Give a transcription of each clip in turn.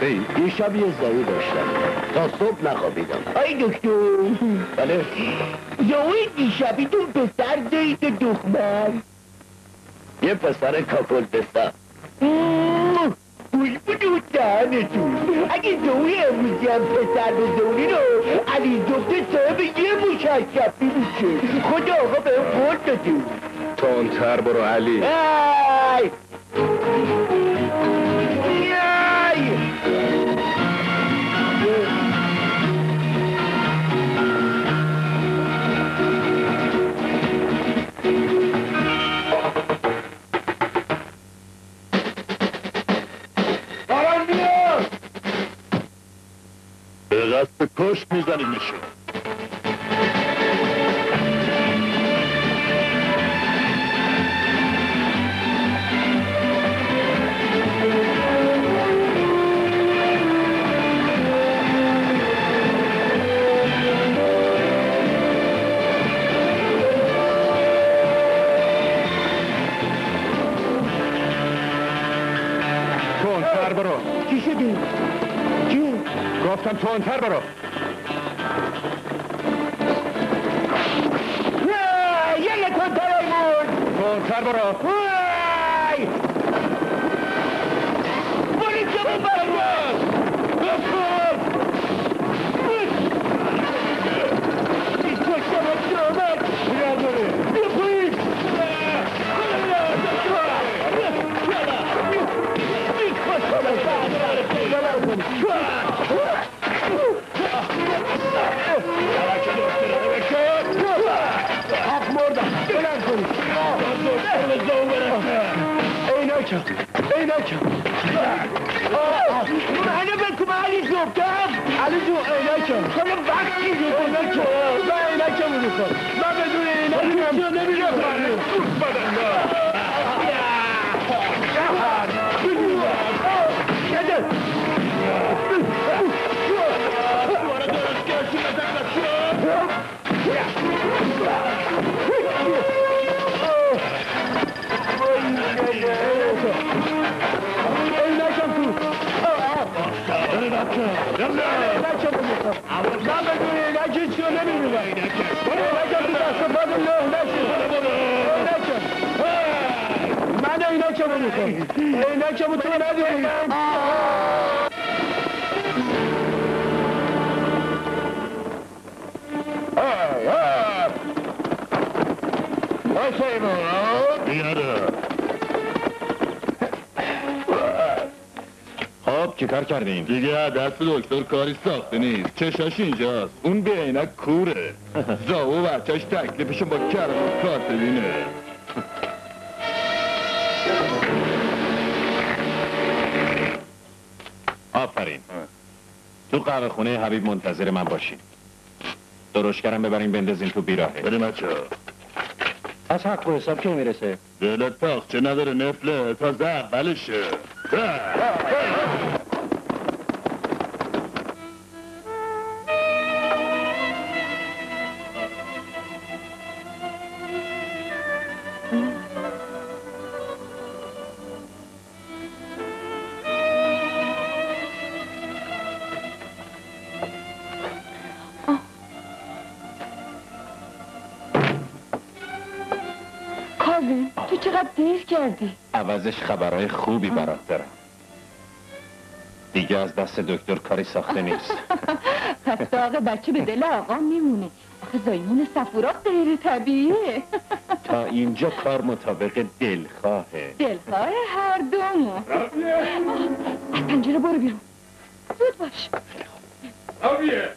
خسته ای؟ یه شب یه زایی داشتم تا صبح نخوابیدم. ای دکتر. بله؟ زایی دیشبیتون پسر دارید دختر؟ یه پسر کاکل پسر. گوش بدون دهنتون. اگه زایی امروزی هم پسر به زایی رو علی دکتر صاحب یه مشکفی میشه. خدا آقا به قول داده. تندتر برو علی. ای دارم میاد. به قصد کشت میزنی میشه. تندتر برو. چی شده؟ چی؟ گفتم تندتر برو. یه تندتر ایمون. تندتر برو. بولیس رو برگرد. عینکم منو بکن علی زبدم. علی جو عینکم خیلی وقتی عینکم. من عینکم رو میخوام. من بدون عینکم نمیرم. من عینکم رو میخوام. عینکم رو تو نداری. خب چیکار کردین؟ دیگه دست دکتر کاری ساخته نیست. چشاش اینجاست. اون به عینک کوره. زاو و بچهش تکلیفشون با کرم و کاتبینه. آفرین. تو قهوه خونه حبیب منتظر من باشین. درشگرم ببرین بندازین تو بیراهه. بریم بچه ها. از حق و حساب که میرسه؟ دلت پاخچه نداره نفله تازه اولشه. تو چقدر دیر کردی؟ عوضش خبرهای خوبی برات دارم. دیگه از دست دکتر کاری ساخته نیست. پس داغ بچه به دل آقا میمونه. آخه زایمون صفورا غیر طبیعیه. تا اینجا کار مطابق دلخواهه. دلخواه هر دومون. از پنجره برو بیرون. زود باش. آبیه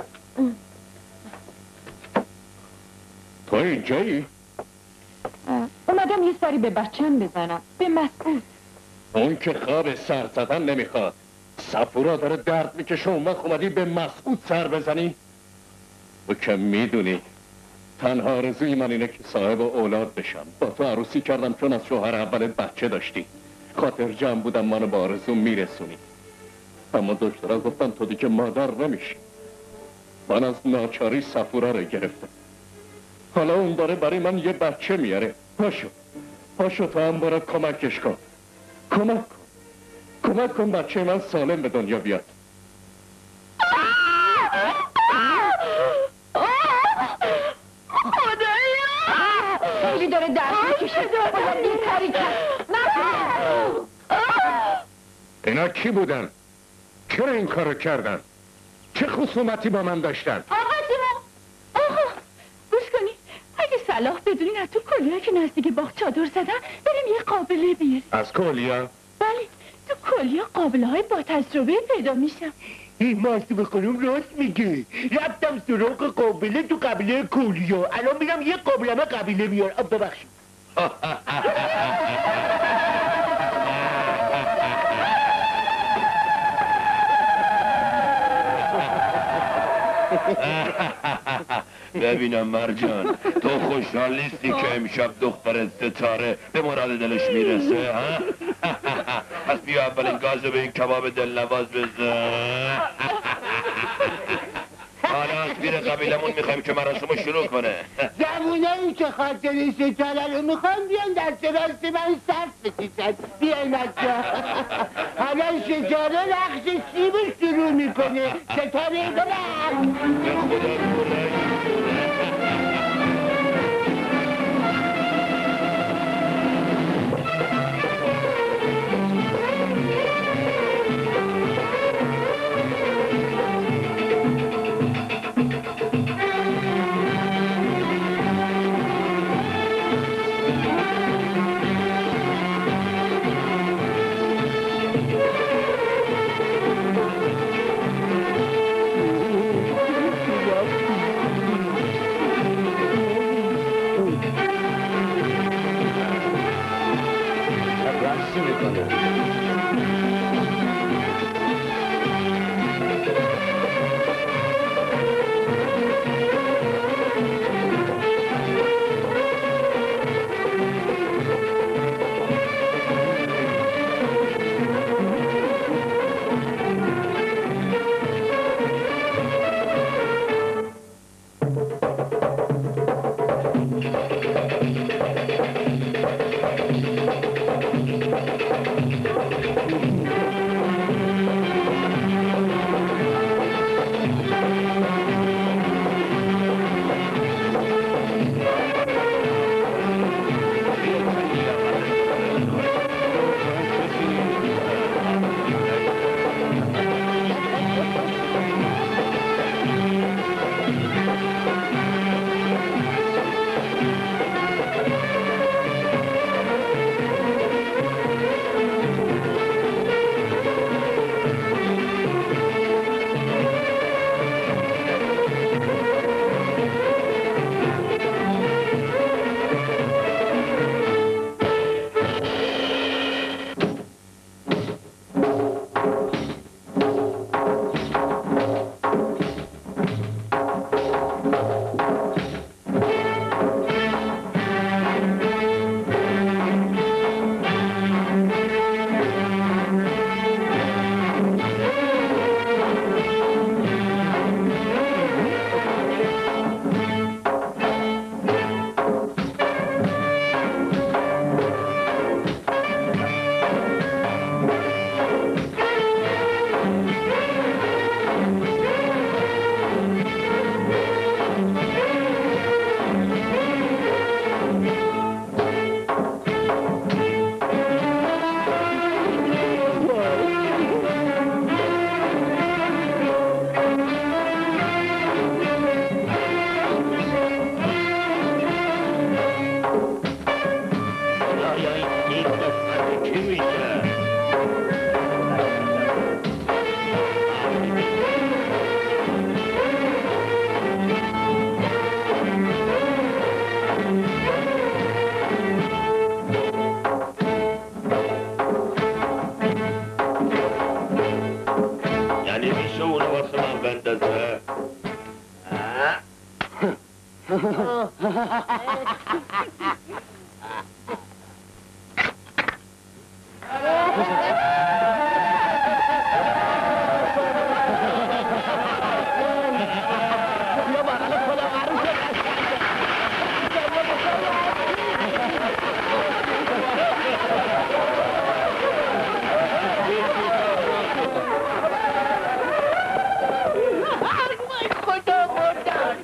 تو اینجایی؟ اومدم یه سری به بچم بزنم. به مسعود. اون که خواب سر زدن نمیخواد. صفورا داره درد میکشه اون وقت اومدی به مسعود سر بزنی؟ و که میدونی تنها آرزوی من اینه که صاحب اولاد بشم. با تو عروسی کردم چون از شوهر اولت بچه داشتی. خاطر جمع بودم منو با آرزو میرسونی. اما دکترها گفتن تو دیگه مادر نمیشی. من از ناچاری صفورا رو گرفتم. حالا اون داره برای من یه بچه میاره. پاشو تا هم برای کمکش کن. کمک کن بچه من سالم به دنیا بیاد. اینا کی بودن؟ چرا این کارو کردن؟ چه خصومتی با من داشتن؟ آقا گوش کنی اگه صلاح بدونین از تو کلیا که نزدیک باغ چادر زدن بریم یه قابله بیاریم. از کلیا؟ بله تو کلیا قابله های با تجربه پیدا میشن. این معصومه خانم راست میگه. رفتم سراغ قابله تو قبیله کلیا. الان میرم یه قابله قبیله میارم. ببخشید. ببینم مرجان تو خوشحال نیستی که امشب دختر ستاره به مراد دلش میرسه ها؟ پس بیا اولین گازو به این کباب دلنواز بزن. حالا از پیر قبیلمون میخوایم که مراسمو شروع کنه. جوونایی که خاطر ستاره رو میخوان بیان در راست من صف بکشن. بیاین اجا. حالا ستاره رقص سیب شروع میکنه. ستاره برقص. به خدا برقص.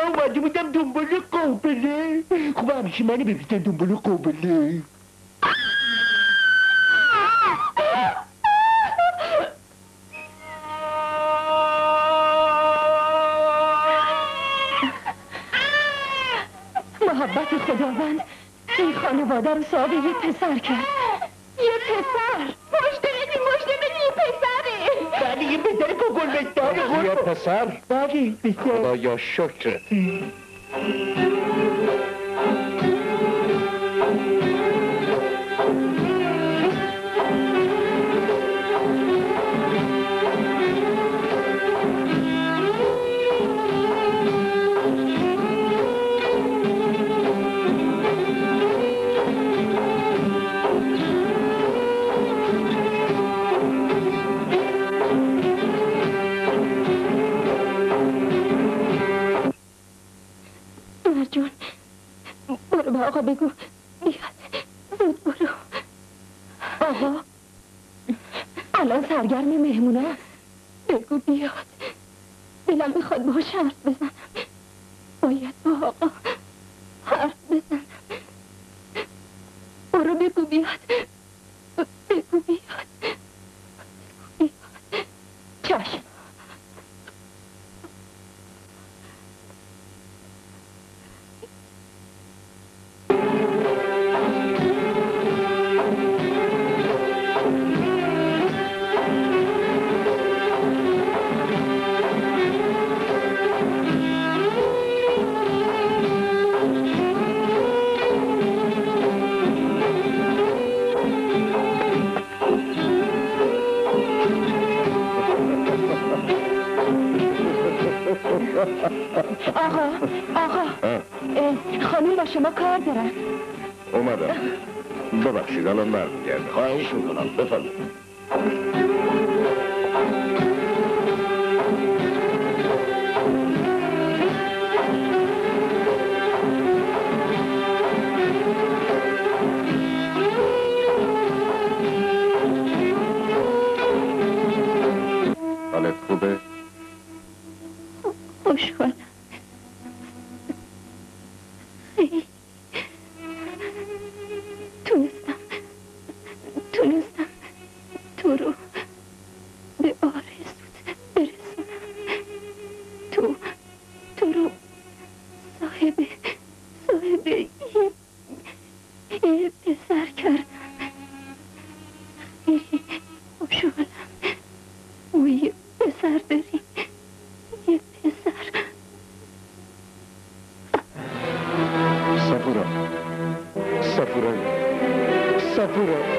اومده بودم دنبال قابله. خب همیشه منو ببینن دنبال قابله. محبت خداوند این خانواده رو صاحب یه پسر کرد. یه پسر. مژده بدی یه پسره. بله یه پسر گلبستانه. یه پسر؟ بله پسر. خدایا شکرت. مرجان برو به آقا بگو بیاد. زود برو. آقا الان سرگرم مهمونه. بگو بیاد. دلم میخواد باهاش حرف بزنم. باید با آقا حرف بزنم. برو بگو بیاد. بگو بیاد. چشم. آقا خانم با شما کار دارن. اومدم. ببخشید الان برمیگردم. خواهش میکنم بفرمایید. حالت خوبه؟ خوشحالم. خیلی تونستم تو رو به آرزوت برسونم. تو رو صاحب یه پسر کردم. خیلی خوشحالم. او یه پسر داری. یه پسر. صفورا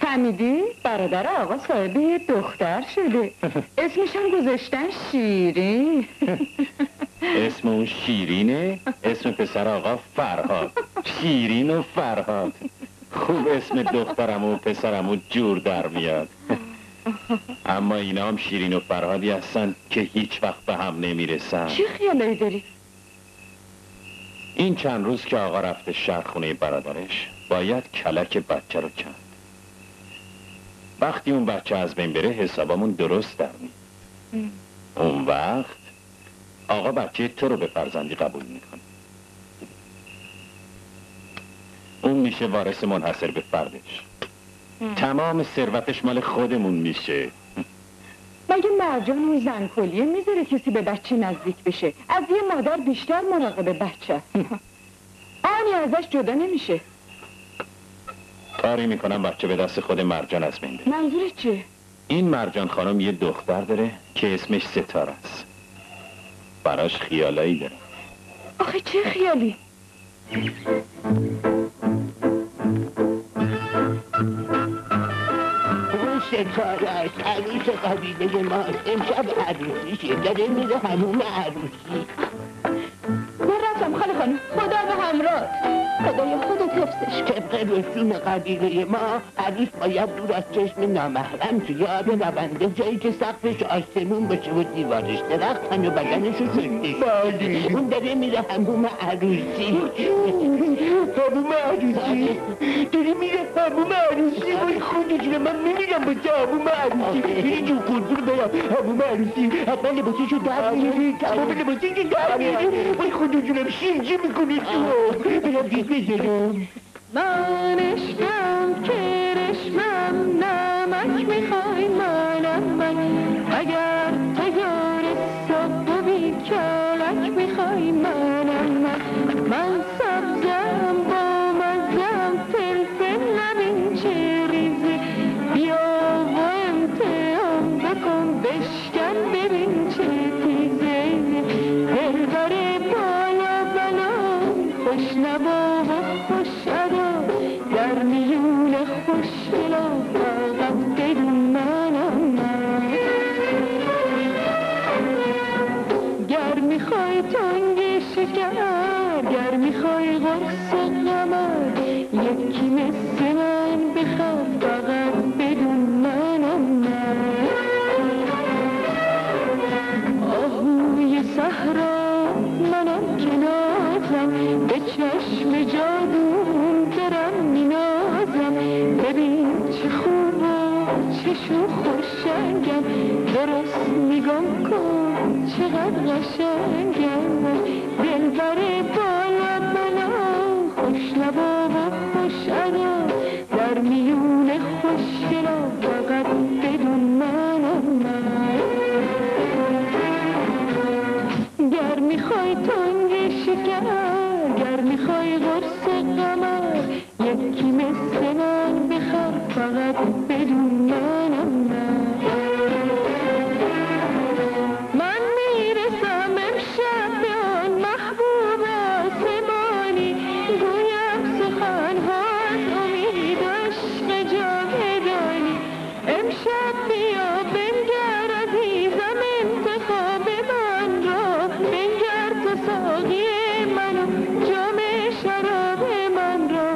فهمیدی؟ برادر آقا صاحب دختر شده. اسمش هم گذاشتن شیرین. اسم اون شیرینه؟ اسم پسر آقا فرهاد. شیرین و فرهاد. خوب اسم دخترم و پسرم و جور در میاد. اما اینا هم شیرین و فرهادی هستن که هیچ وقت به هم نمیرسن. چی خیالایی داری؟ این چند روز که آقا رفته شهر خونه برادرش باید کلک بچه رو کند. وقتی اون بچه از بین بره حسابمون درست در میاد. اون وقت آقا بچه تو رو به فرزندی قبول میکنه. اون میشه وارث منحصر به فردش. تمام ثروتش مال خودمون میشه. مگه مرجان اون زن کلیه میذاره کسی به بچه نزدیک بشه؟ از یه مادر بیشتر مراقب بچه است. آنی ازش جدا نمیشه. کاری میکنم بچه به دست خود مرجان از بین بره. منظورت چیه؟ این مرجان خانم یه دختر داره که اسمش ستاره است. براش خیالایی داره. آخه چه خیالی؟ اون ستاره است، عروس قبیله ما. امشب عروسیشه، داره میره همون عروسی. من رفتم خاله خانم، خدا به همراه. خدایا خودت حفظش کن. طبق رسوم قبیله ما عروس باید دور از چشم نامحرم توی آب رونده، جایی که سقفش آسمون باشه و دیوارش درخت تن و بدنشو شسته. بله. اون داره میره هموم عروسی. هموم عروسی؟ داری میره هموم عروسی؟ وای خودش من نمیرم با چه هموم عروسی. بری جو قربون برم هموم عروسی. حتما لباسشو در میاره، تمام لباسشو در میاره. وای خدا جونم شیرجه میکنه تو. برم گیز بزنم. من عشقم کرشمم، نمک میخوای منم من. اگر تیار صبح و بیکلک میخوای منم من سبزم با مزم فلفل نبین چه ریزه. بیا و امتحان بکن بشکن ببین چه تیزه. دلبر بالا بلا خوش نبا و خوش ادا، در میون خوشگلا فقط بدون منم من. گر میخوای تنگ شکر، گر میخوای قرص قمر، یکی مثل من بخواه فقط بدون منم من. آهوی صحرا منم که نازم، به چشم جادون دارم مینازم. ببین چه خوب و چه شوخ و شنگم، درست نگام کن چقدر قشنگم. دلبر بالا بلا خوش نوا و خوش ادا، در میون خوشگلا فقط بدون منم من. گر میخوای تنگ شکر، گر میخوای قرص قمر، یکی مثل من بخواه فقط بدون منم من. من میرسم امشب به آن محبوب آسمانی، گویم سخنها از امید و عشق جاودانی. امشب بیا بنگر عزیزم انتخاب من را، بنگر تو ساقی من و جام شراب من را.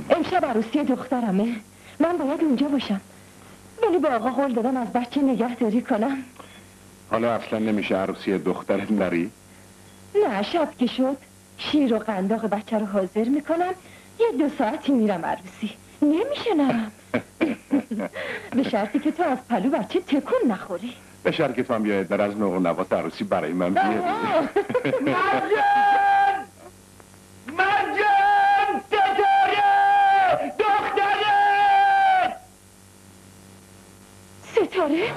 امشب عروسی دخترمه، من باید اونجا باشم، ولی با آقا قول دادم از بچه نگهداری کنم. حالا اصلا نمیشه عروسی دخترت نری؟ نه، شب که شد شیر و قنداق بچه رو حاضر میکنم، 1-2 ساعتی میرم عروسی. نمیشه نرم. به شرطی که تو از پلو بچه تکون نخوری. به شرکتان بیاید در از نوع و نواز عروسی برای من بیارید. مرجان ستاره دختره ستاره؟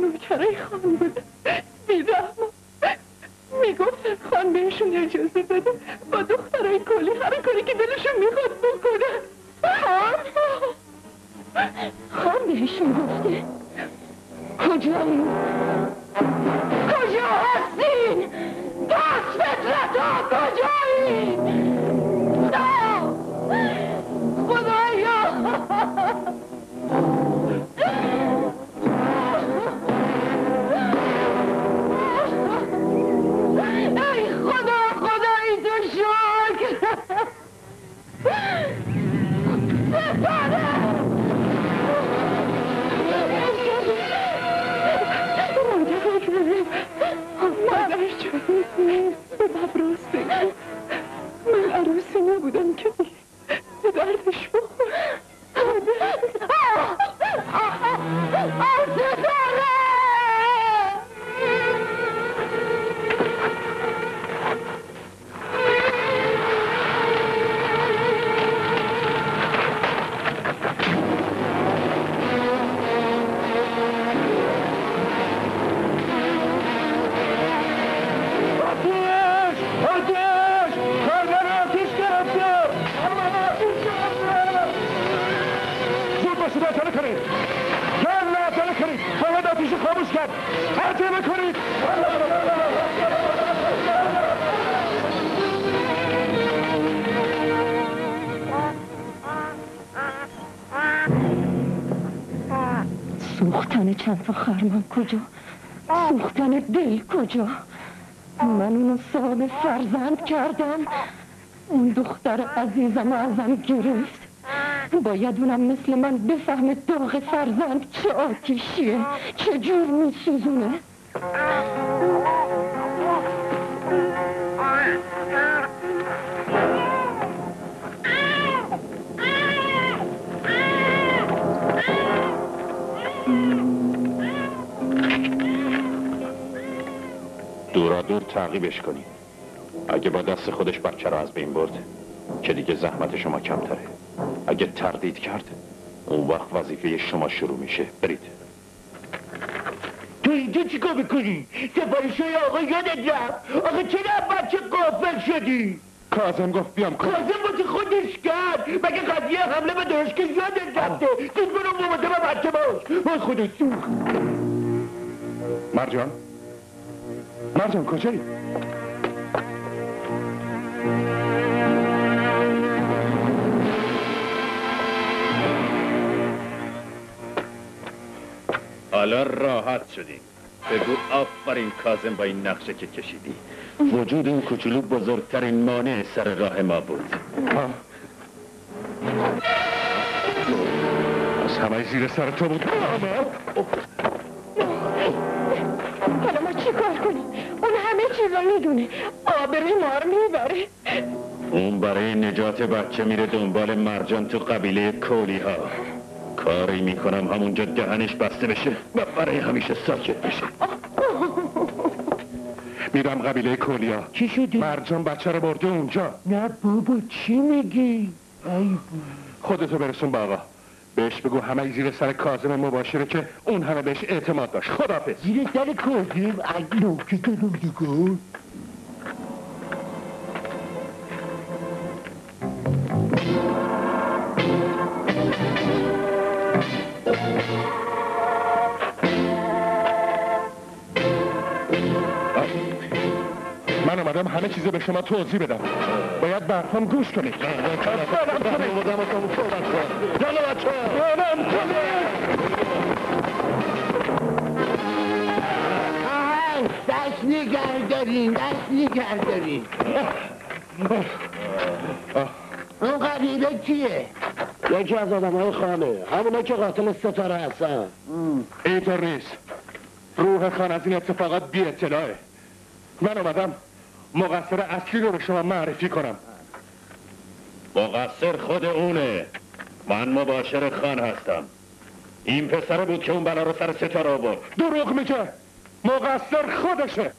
نوکرای خان بود بیرحم میگفتن خان بهشون اجازه بده با دخترای کلی هر کاری که دلشون میخواد بکنن. خان بهشون گفته؟ کجایی؟ کجا هستین؟ پس فطرت ها کجایی؟ خدایا ای خدا خدایی تو شکر ستاره مادرش جایی نیست به ببراز بگو من عروسی نبودم که به دردش بخور خاموش کرد عجله کنید سوختن چند تا خرمن کجا؟ سوختن دل کجا؟ من اونو صاحب فرزند کردم اون دختر عزیزم ازم گرفت باید اونم مثل من بفهمه داغ فرزند چه آتیشیه چه جور میسوزونه. دورا دور تعقیبش کنی. اگه با دست خودش بچه را از بین برد که دیگه زحمت شما کمتره. اگه تردید کرد اون وقت وظیفه شما شروع میشه. برید. تو اینجا چی کار میکنی؟ سفارشای آقا یادت رفت. آقا چرا بچه قافل شدی؟ کاظم گفت بیام کن. کاظم واسه خودش کرد. مگه قضیه حمله به درشکه یادت رفته؟ تو برو مواظب بچه باش. باز خودش سوخت. مرجان کجایی؟ حالا راحت شدیم. بگو آفرین کاظم با این نقشه که کشیدی. وجود این کوچولو بزرگترین مانع سر راه ما بود. از همه زیر سر تو بود. حالا ما چی کار کنیم؟ اون همه چیز رو میدونه آبروی ما رو میبره. اون برای نجات بچه میره دنبال مرجان تو قبیله کولی ها. کاری میکنم همونجا دهنش بسته بشه و برای همیشه ساکت بشه. میرم قبیله کولیا. چی شده؟ مرجان بچه رو برده اونجا. نه بابا چی میگی؟ خودتو برسون با آقا. بهش بگو همه زیر سر کاظم مباشره که اون همه بهش اعتماد داشت. خداحافظ. زیر سر کاظم؟ اگلو که کنم دیگه. من اومدم همه چیزو به شما توضیح بدم. باید به حرفم گوش کنید. دست نگه نگردارین دست نگردارین اون قبیله کیه؟ یکی از آدمای خانه همونا که قاتل ستاره هستن. اینطور نیست. روح خان از این اتفاقات بی اطلاعه. من اومدم مقصر اصلی رو به شما معرفی کنم. مقصر خود اونه. من مباشر خان هستم. این پسره بود که اون بلا رو سر ستاره آورد. دروغ میگه. مقصر خودشه.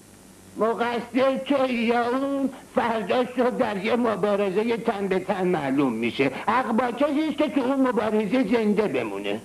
مقصر که یا اون فرداش رو در یه مبارزه تن به تن معلوم میشه. حق با کسیست که تو اون مبارزه زنده بمونه.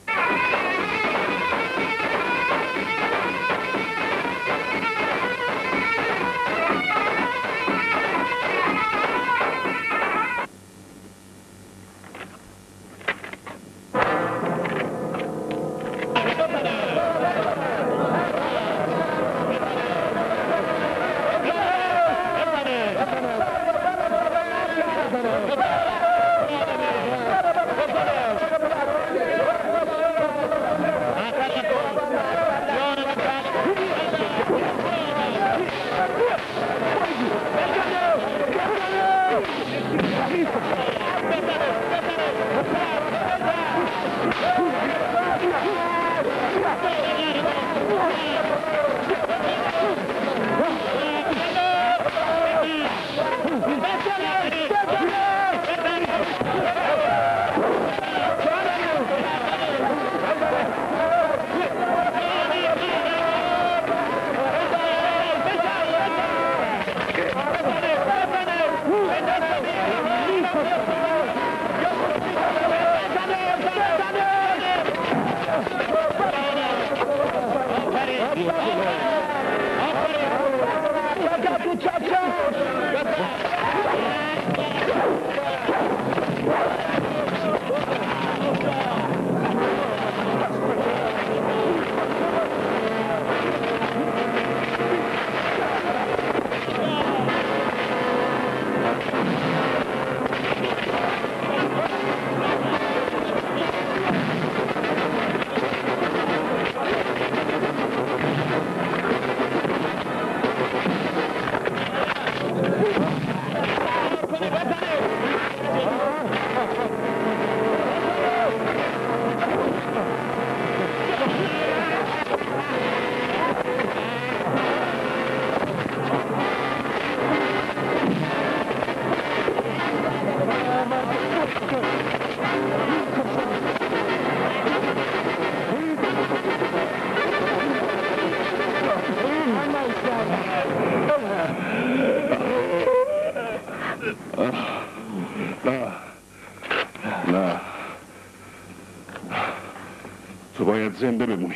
تو باید زنده بمونی.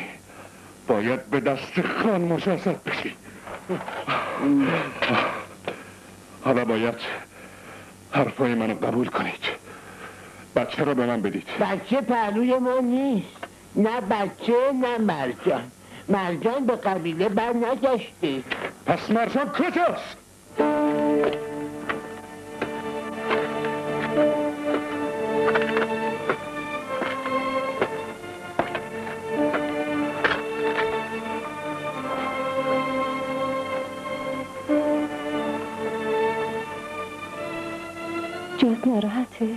باید به دست خان مجازات بشی. حالا باید حرفای منو قبول کنید. بچه رو به من بدید. بچه پهلوی ما نیست. نه بچه نه مرجان. مرجان به قبیله بر نگشته. پس مرجان کجاست؟ جز ناراحته؟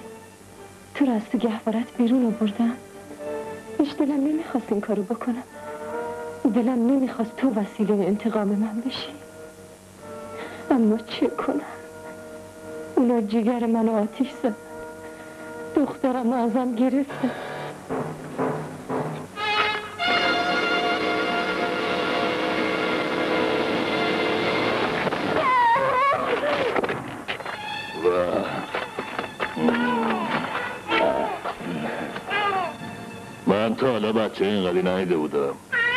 تو را از تو گهوارت بیرون آوردم. هیچ دلم نمیخواست این کارو بکنم. دلم نمیخواست تو وسیله انتقام من بشی. اما چه کنم؟ اونا جگر منو آتیش زدن. دخترم ازم گرفتن. من تا حالا بچه اینقدی ندیده بودم.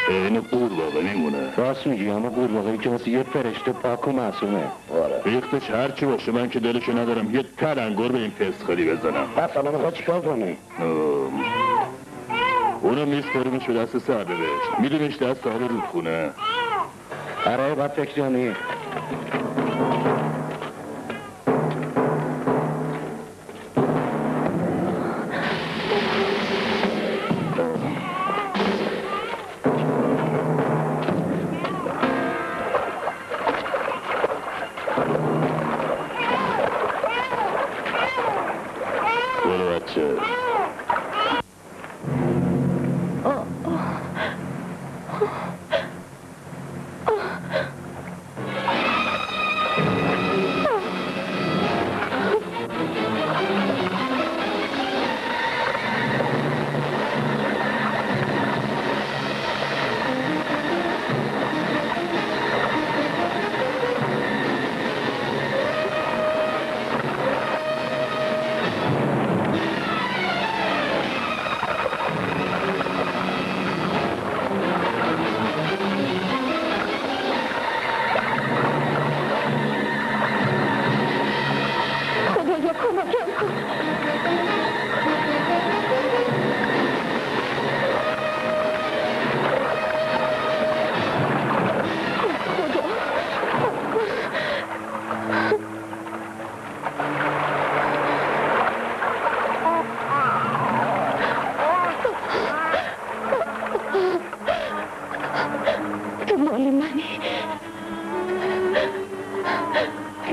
این قورباغه میمونه. راست میگی اما قورباغه‌ای که واسه یه فرشته پاک و معصومه. آره ریختش هرچی باشه من که دلشو ندارم یه تلنگر به این پسخلی بزنم. پس حالا میخواد چیکار کنی؟ اونو میسپاریمش به دست سرنوشت. میدونیش دست صاحب رودخونه. برای باید فکر کنی. برو بچه.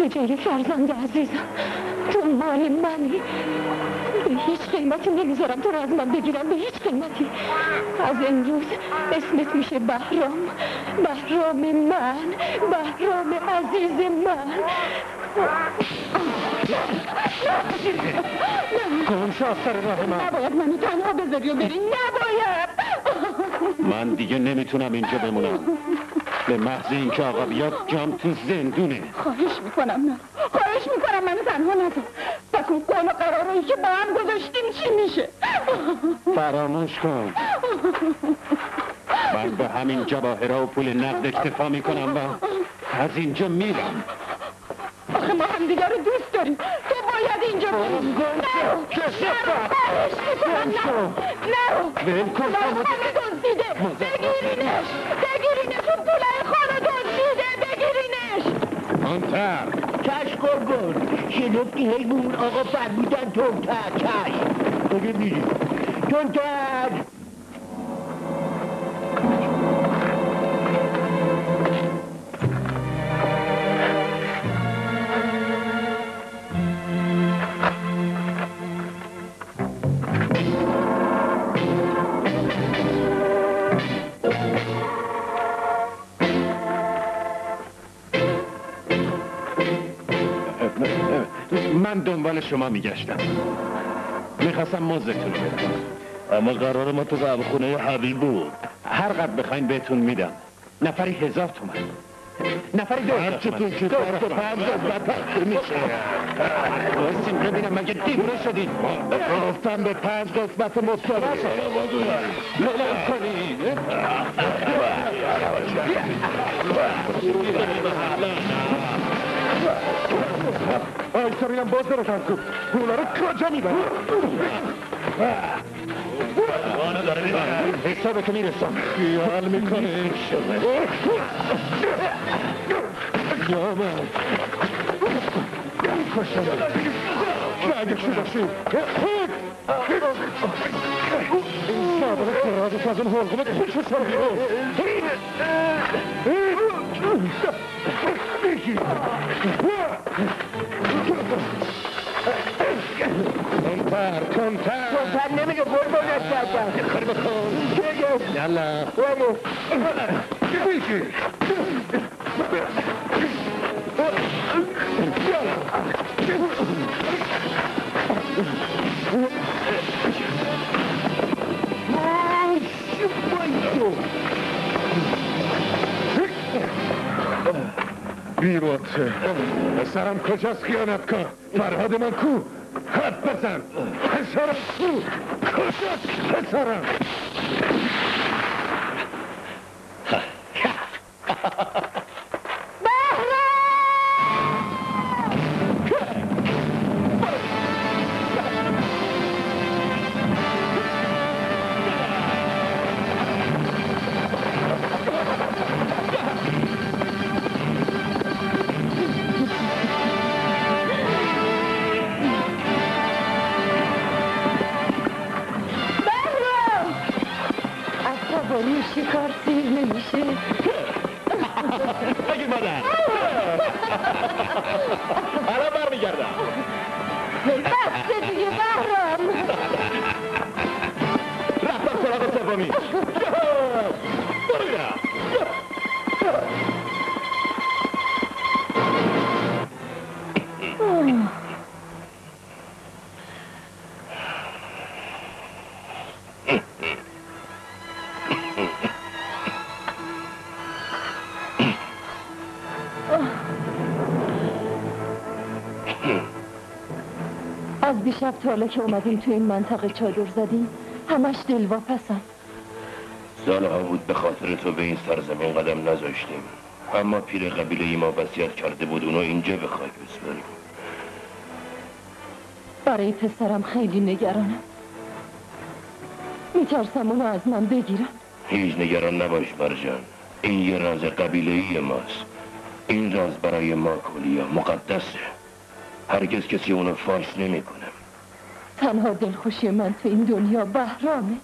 جای فرزند عزیزم تو مال منی. به هیچ قیمتی نمیذارم تو رو از من بگیرم، به هیچ قیمتی. از امروز اسمت میشه بهرام، بهرام من، بهرام عزیز من. گمشو از سر راه من. نباید منو تنها بذاری و بری، نباید. من دیگه نمیتونم اینجا بمونم. به محض اینکه آقا بیاد جام تو زندونه. خواهش میکنم منو تنها نذار. پس اون قول و قرارایی که با هم گذاشتیم چی میشه؟ فراموش کن. من به همین جواهرها و پول نقد اکتفا میکنم و از اینجا میرم. آخه ما هم دیگر رو دوست داریم. تو باید اینجا بری. نرو خانه دزدیده. بگیرینش اون پولای خانه دزدیده. بگیرینش. آنتر چشم قربون. شنفتی هی بون آقا فرمودن تونتر. چشم بگه میری تونتر. من دنبال شما میگشتم. میخواستم مزدتون رو بدم. اما قرار ما تو قهوه خونه حبیب بود. هر قد بخواین بهتون میدم. نفری 1000 تومن. نفری 2000 تومن. که میشه. بایستیم ببینم مگه دیوونه شدید. گفتم به 5 قسمت مصابه. بلند کنید. آیسا بینم باز برسن کن. پولا رو کجا میبرم؟ حسابه که میرسم. خیال میکنه یامن کشم بعد چی داشتیم این شابه فرازش از اون حلقومت خوش حساب بیرون. کنتر نمیگه قربانت کردم. کاری بکن. یالا بگیر. بیروته پسرم کجاست خیانت کن؟ فرهاد من کو؟ خط بزن. پسرم کو؟ کجاست پسرم؟ شکار سیر نمیشه. بفهمی از دیشب تا حالا که اومدیم تو این منطقه چادر زدیم همش دلواپسم. سالها بود به خاطر تو به این سرزمین قدم نذاشتیم، اما پیر قبیله ای ما وصیت کرده بود اونو اینجا به خاک بسپاریم. برای پسرم خیلی نگرانم، میترسم اونو از من بگیرم. هیچ نگران نباش مرجان، این یه راز قبیله ای ماست. این راز برای ما کلیا مقدسه، هرگز کسی اونو فاش نمیکنه. تنها دلخوشی من تو این دنیا بهرامه.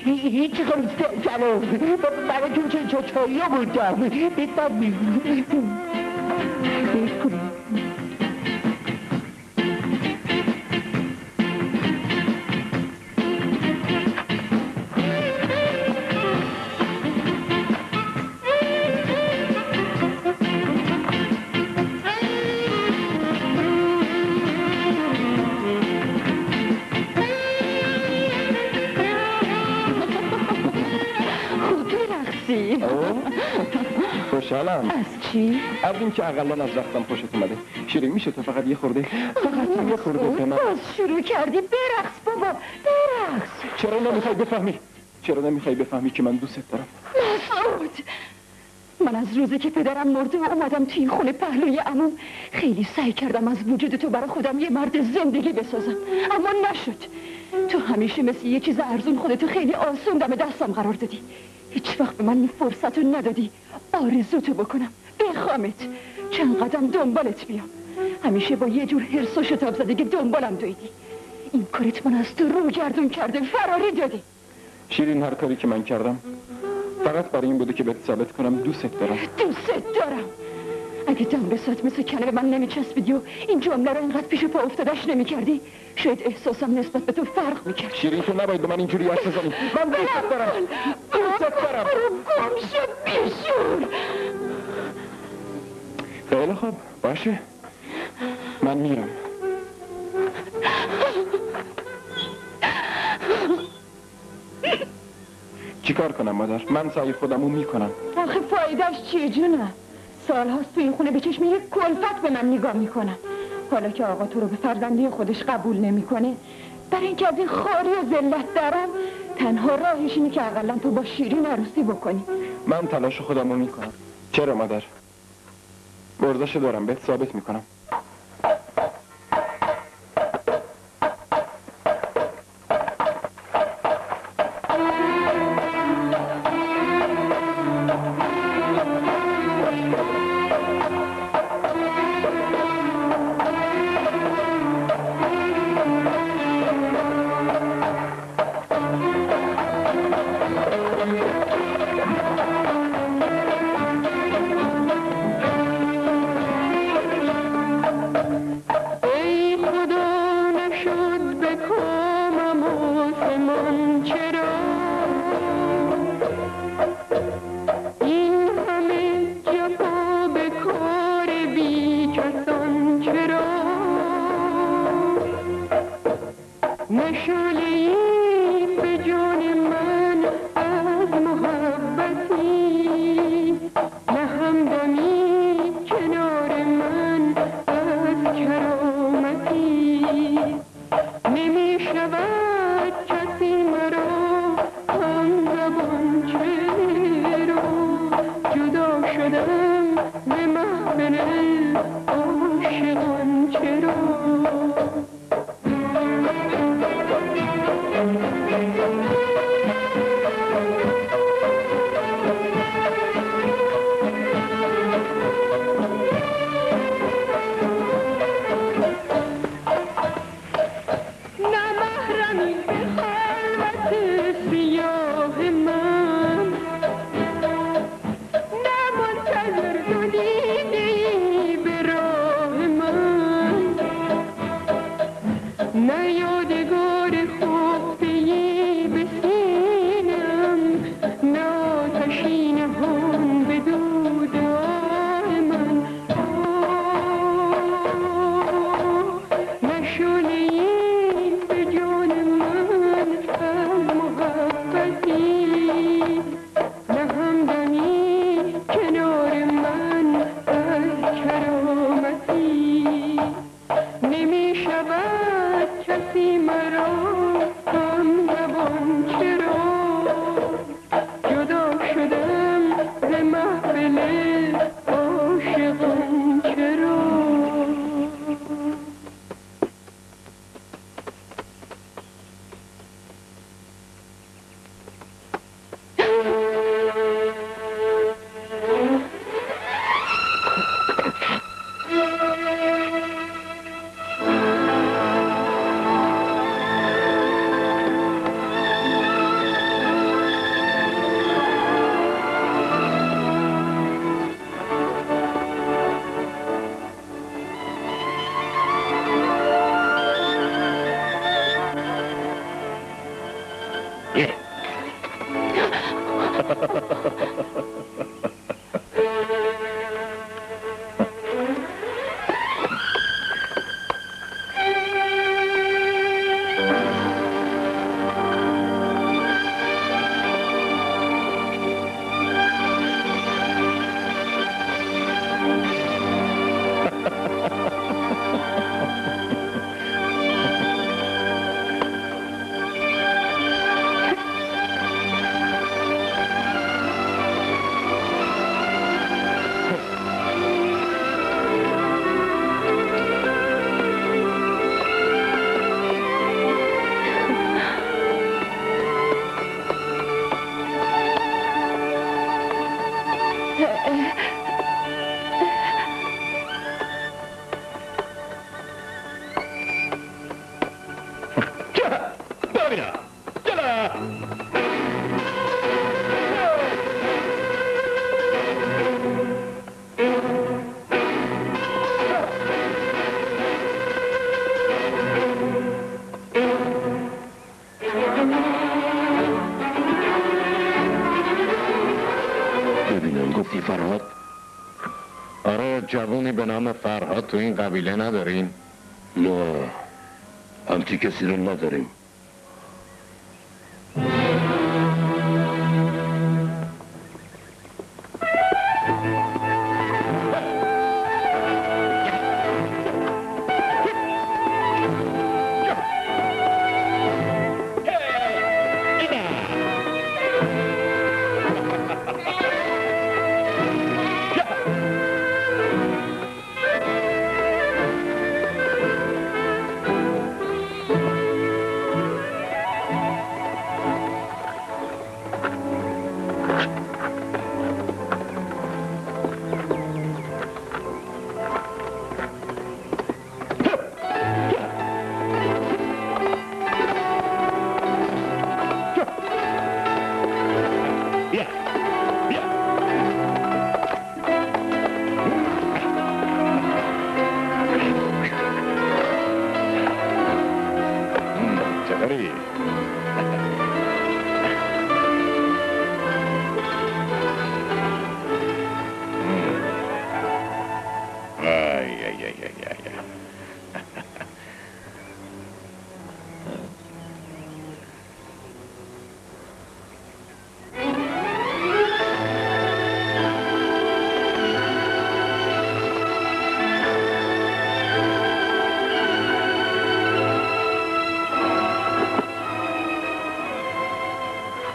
هیچی کنم سلام براتون چه چایی ها بودم بفهمیم خوشحالم. از چی؟ از این که اقلان از رفتم خوشت اومده. شیرین میشه تو فقط یه خورده یه خورده به من. باز شروع کردی؟ برقص بابا برقص. چرا نمیخوای بفهمی که من دوست دارم؟ مسعود، من از روزی که پدرم مرده اومدم توی این خونه پهلوی عموم خیلی سعی کردم از وجود تو برای خودم یه مرد زندگی بسازم، اما نشد. تو همیشه مثل یه چیز ارزون خودتو خیلی آسون دم دستم قرار دادی. هیچ وقت به من این فرصت رو ندادی آرزوتو بکنم، بخوامت، چند قدم دنبالت بیام. همیشه با یه جور حرس و شتاب زدگی دنبالم دویدی. این کارت من از تو رو گردون کرده، فراری دادی. شیرین، هر کاری که من کردم فقط برای این بوده که بهت ثابت کنم دوست دارم. دوست دارم. اگه دم بسات مثل کنه به من نمیچسبیدی و این جمله رو اینقدر پیش پا افتادش نمیکردی، شاید احساسم نسبت به تو فرق میکرد. شیرین، تو نباید به من اینجوری حرف بزنی. من دوست دارم. برو گم شو بیشور. خیلی خوب، باشه، من میرم. چیکار کنم مادر؟ من سعی خودمو میکنم. آخه فایدهش چیه جونم؟ سالهاست تو این خونه به چشم یک کلفت به من نگاه میکنم. حالا که آقا تو رو به فرزندی خودش قبول نمیکنه، برای اینکه از این خاری و ذلت دارم، تنها راهش اینه که اقلا تو با شیرین عروسی بکنی. من تلاش خودمو میکنم. چرا مادر؟ گرداشو دارم، بهت ثابت میکنم. رفتی مرا هم نبان چرا جدا شدم ز محفل عاشقان چرا گفتی فرهاد؟ آره جوونی به نام فرهاد تو این قبیله ندارین؟ نه همچی کسی رو نداریم.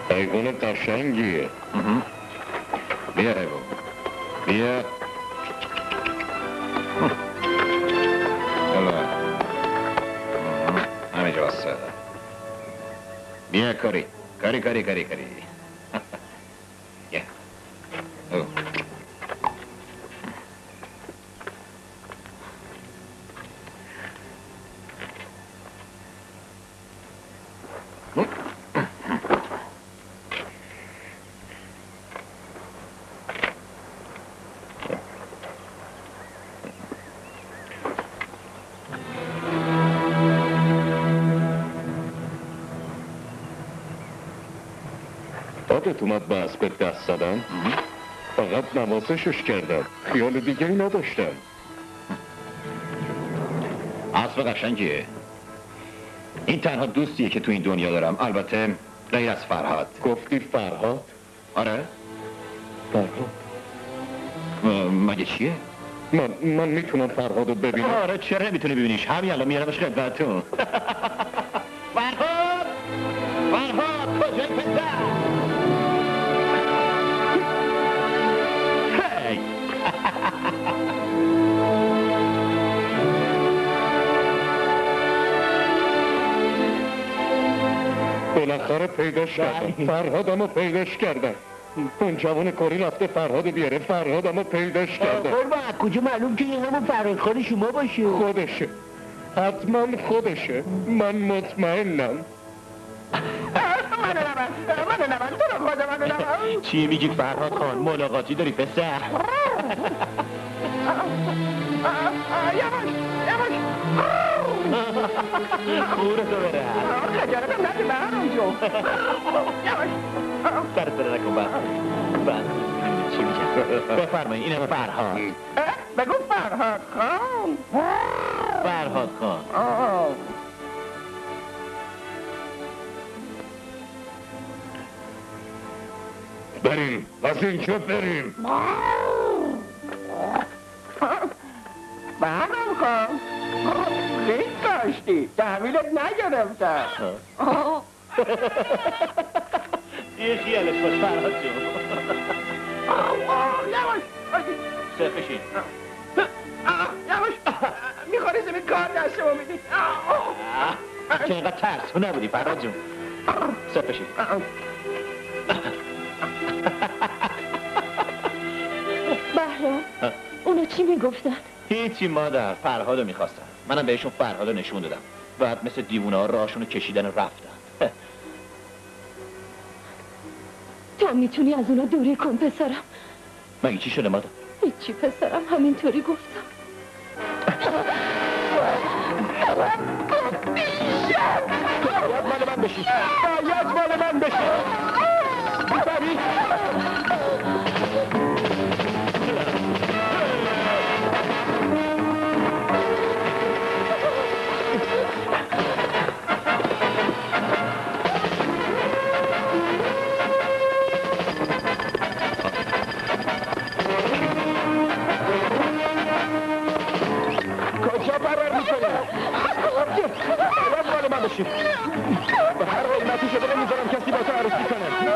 حیوان قشنگیه. بیا حیوان بیا. حالا همینجا بسته. بیا کاری کاری کاری کاری کاری. بیا یادت اومد به اسبت دست زدن؟ فقط نوازشش کردم، خیال دیگری نداشتم. اسب قشنگیه. این تنها دوستیه که تو این دنیا دارم، البته غیر از فرهاد. گفتی فرهاد؟ آره. فرهاد؟ مگه چیه؟ من میتونم فرهاد رو ببینم؟ آره چرا نمیتونی ببینیش؟ همین الان میارمش خدمتتون. بالاخره پیداش کردم فرهادمو پیداش کردم اون جوان کاری رفته فرهاد بیاره فرهادمو پیداش کردم قربان از کجا معلوم که این همون فرهاد خان شما باشه خودشه حتما خودشه من مطمئنم منو تو رو خدا منو چی میگی فرهاد خان؟ ملاقاتی داری پسر؟ خوره تو بره خجالتم نده برام جو سرت بره نکن بعد چی میگه؟ بفرمایی اینم فرهاد بگو فرهاد خان فرهاد خان بریم از اینجا بریم برام خان خیلی داشتی تحویلت نگرفتم یه خیالش باش فرهاد جون یواش صرف بشین یواش میخوری زمین کار دستمو میدی که اینقدر ترسو نبودی فرهاد جون صرف بشین بهرام اونا چی میگفتن؟ هیچی مادر فرهادو میخواستن منم بهشون فرهادو نشون دادم بعد مثل دیوونه ها راهشونو کشیدن و رفتن تو میتونی از اونا دوری کن پسرم مگه چی شده مادر؟ هیچی پسرم همینطوری گفتم باید مال من بشی باید مال من بشی میفهمی؟ کجا فرار میکنی؟ باید مال من بشی به هر قیمتی شده نمیذارم کسی با تو عروسی کنه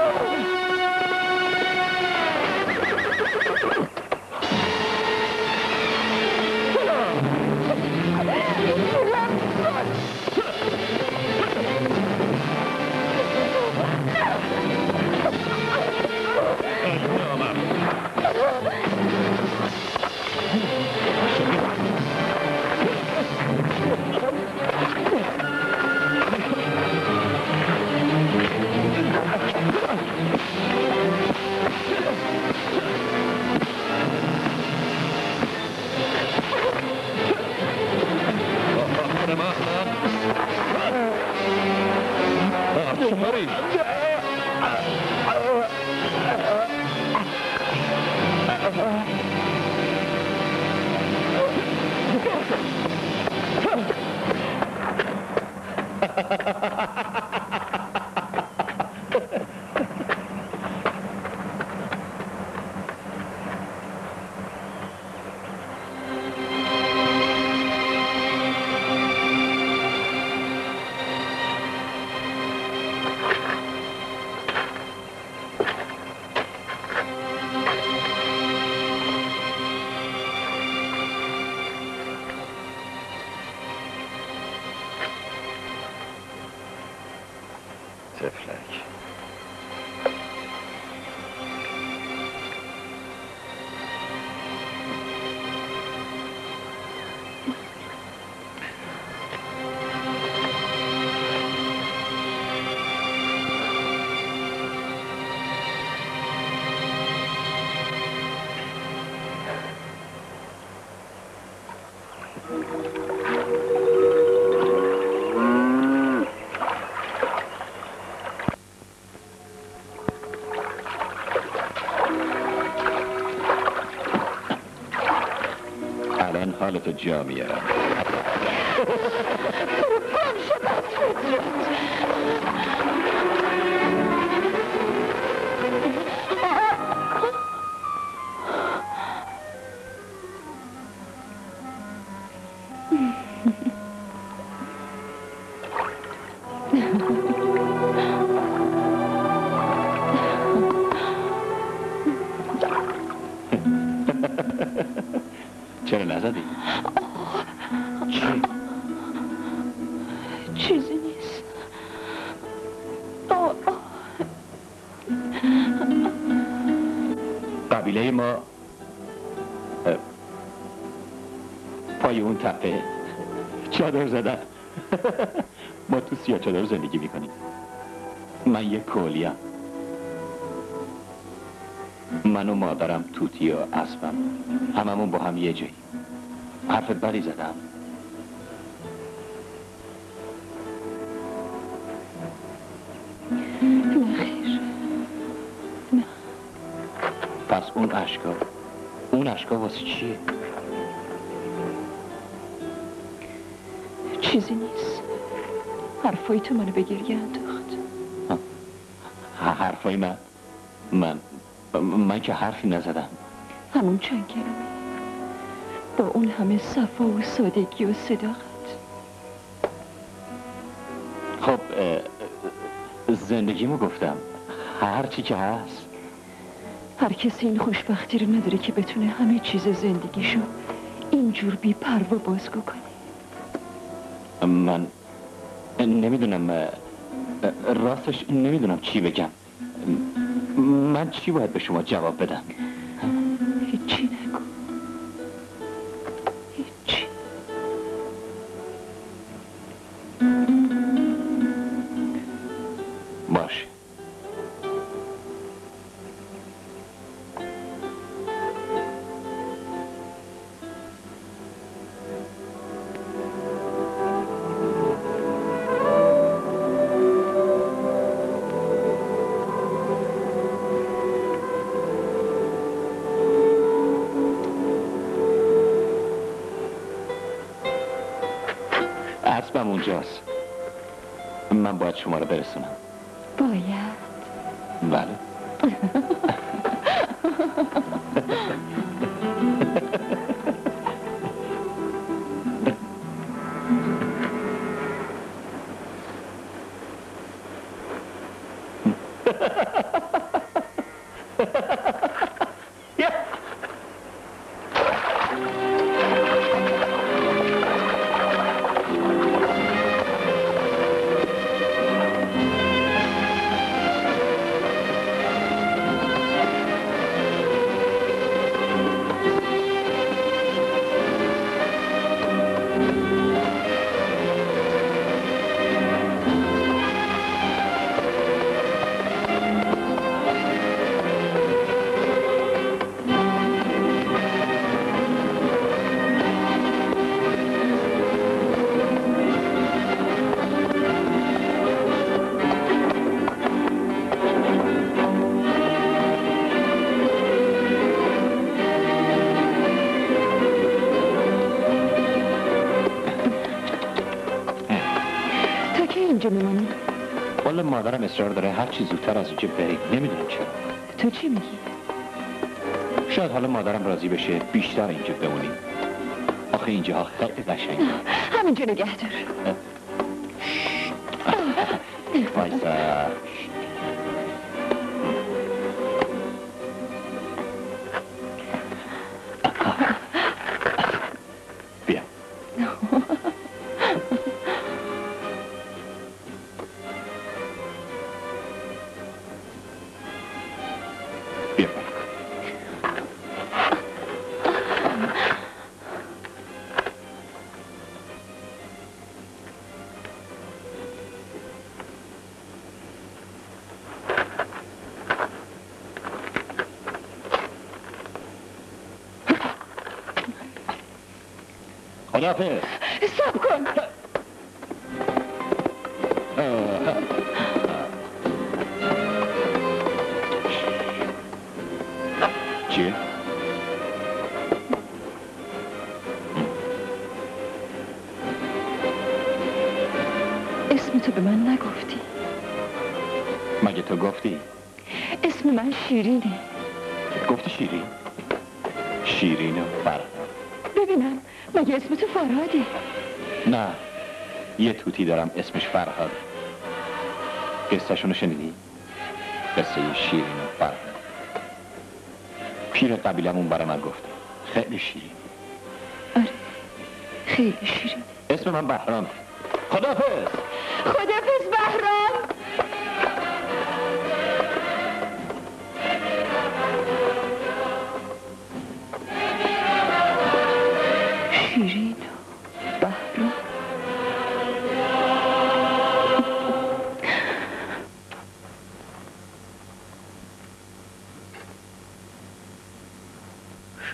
تفلک الان حالتو جا میارم چرا نزدی؟ چیزی نیست لای اون تپه چادر زدن. ما تو سیاه چادر زندگی میکنیم. من یه کولیم. من و مادرم توتی و اسبم هممون با هم یه جایی. حرف بدی زدم. نه خیر، نه. پس اون اشکا واسه چیه؟ چیزی نیست. حرفای تو منو به گریه انداخت. حرفای من که حرفی نزدم. همون چند کلمه با اون همه صفا و سادگی و صداقت. خب زندگیمو گفتم، هر چی که هست. هر کسی این خوشبختی رو نداره که بتونه همه چیز زندگیشو اینجور بی پروا بازگو کنه. من نمیدونم، راستش نمیدونم چی بگم. من چی باید به شما جواب بدم؟ هیچی نگو. هیچی. باشه. اسبم اونجاست. من باید شما رو برسونم. باید؟ بله. اینجا میمونی؟ والا مادرم اصرار داره هر چی زودتر از اینجا بریم. نمیدونم چرا. تو چی میگی؟ شاید حالا مادرم راضی بشه بیشتر اینجا بمونیم. آخه اینجاها خیلی قشنگه. همینجا نگه دار. وایسا. بیا. بیا. خداحافظ. صبر کن. چیه؟ اسم تو به من نگفتی. مگه تو گفتی؟ اسم من شیرینه. گفتی شیرین؟ شیرین و فرهاد. ببینم مگه اسم تو فرهاده؟ نه، یه توتی دارم اسمش فرهاد. قصه‌شونو شنیدی؟ قصه شیرین و فرهاد. پیر قبیلمون برای من گفت. خیلی شیرین. آره، خیلی شیرین. اسم من بهرام. خداحافظ. خداحافظ بهرام. شیرین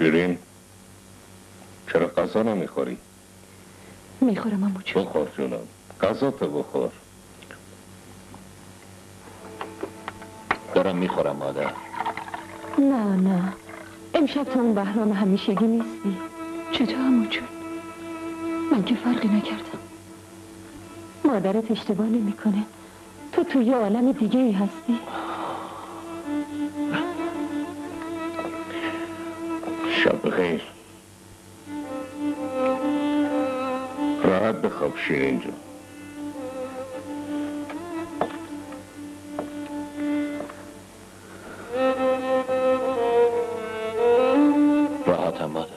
شیرین چرا غذا نمیخوری؟ میخورم عمو جون. بخور جونم، غذا تو بخور. دارم میخورم مادر. نه امشب تو اون بهرام همیشگی نیستی. چطور عمو جون؟ من که فرقی نکردم. مادرت اشتباه نمیکنه. تو توی یه عالم دیگه ای هستی. شب بخیر. راحت بخواب شیرین جون. راحتم مادر.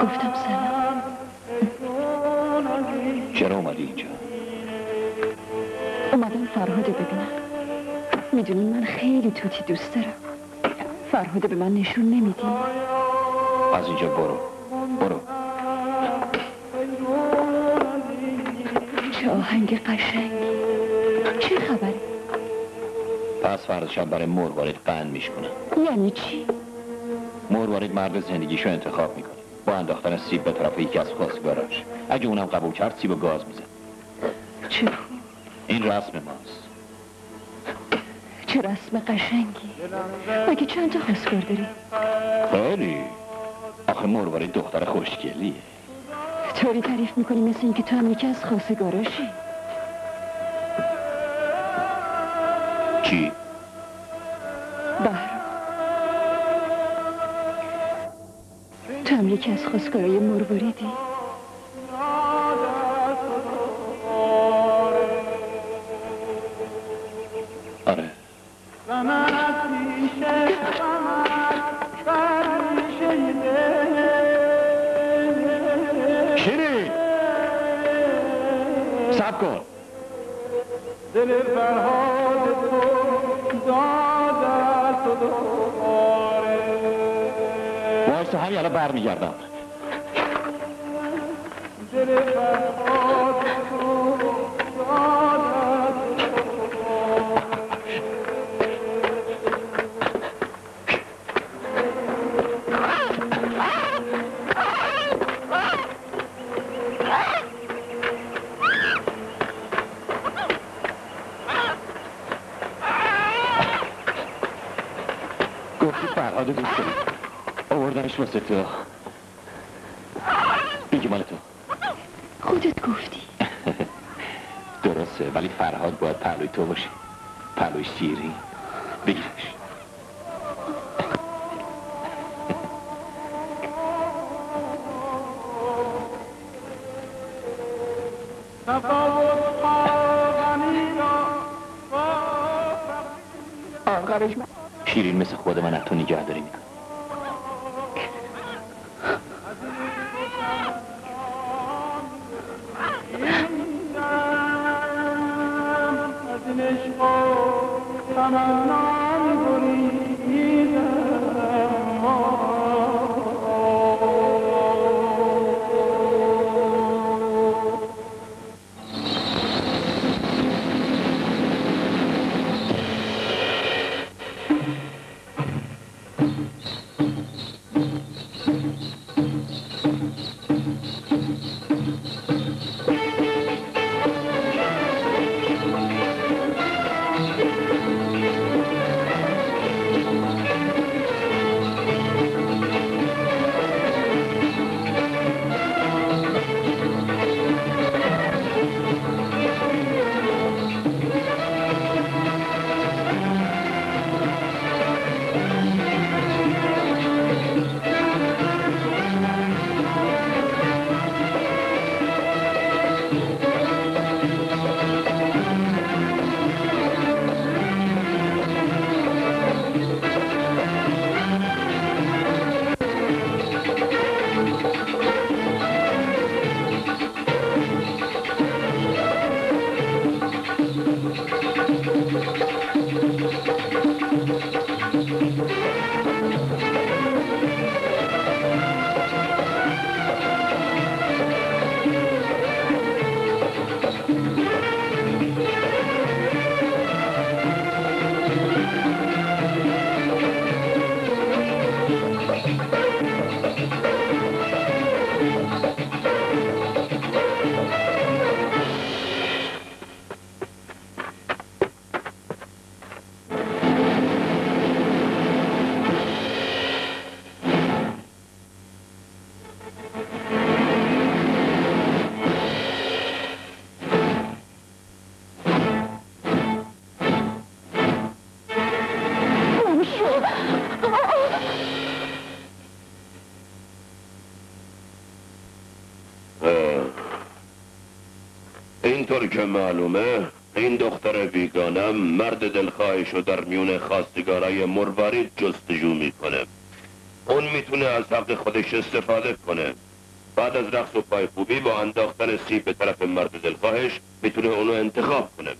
گفتم سلام. چرا اومدی اینجا؟ اومدم فرهاد ببینم. میدونی من خیلی توتی دوست دارم. فرهاد به من نشون نمیدی. از اینجا برو. چه آهنگ قشنگی. چه خبره؟ پس فردا شب برای مروارید قند میشکنم. یعنی چی؟ مروارید مرد زندگیشو انتخاب میکنه با انداختن سیب به طرف یکی از خواستگاراش. اگه اونم قبول کرد سیب و گاز میزن. چه؟ این رسم ماست. چه رسم قشنگی. مگه چند تا خواستگار داری؟ خیلی. آخه مروارید دختر خوشگلیه. طوری تعریف میکنی مثل اینکه تو هم یکی از خواستگاراشی. چی؟ بهرام، تو هم یکی از خواستگارای مرواریدی؟ آره. شیرین صبر کن. دل فرهاد تو داد تو دوباره. وایسا همین الان برمیگردم. دل فرهاد تو داد گفتی فرهاد دوست داری. آوردنش واسه تو. اینکه مال تو. خودت گفتی. درسته ولی فرهاد باید پهلوی تو باشه. پهلوی شیرین. بگیرش. آخرش من شیرین مثل خود من از تو نگهداری میکنه. عشق و تمنان گریزم اینطور که معلومه این دختر بیگانم مرد دلخواهشو در میون خواستگارای مروارید جستجو میکنه. اون میتونه از حق خودش استفاده کنه. بعد از رقص و پایکوبی با انداختن سیب به طرف مرد دلخواهش میتونه اونو انتخاب کنه.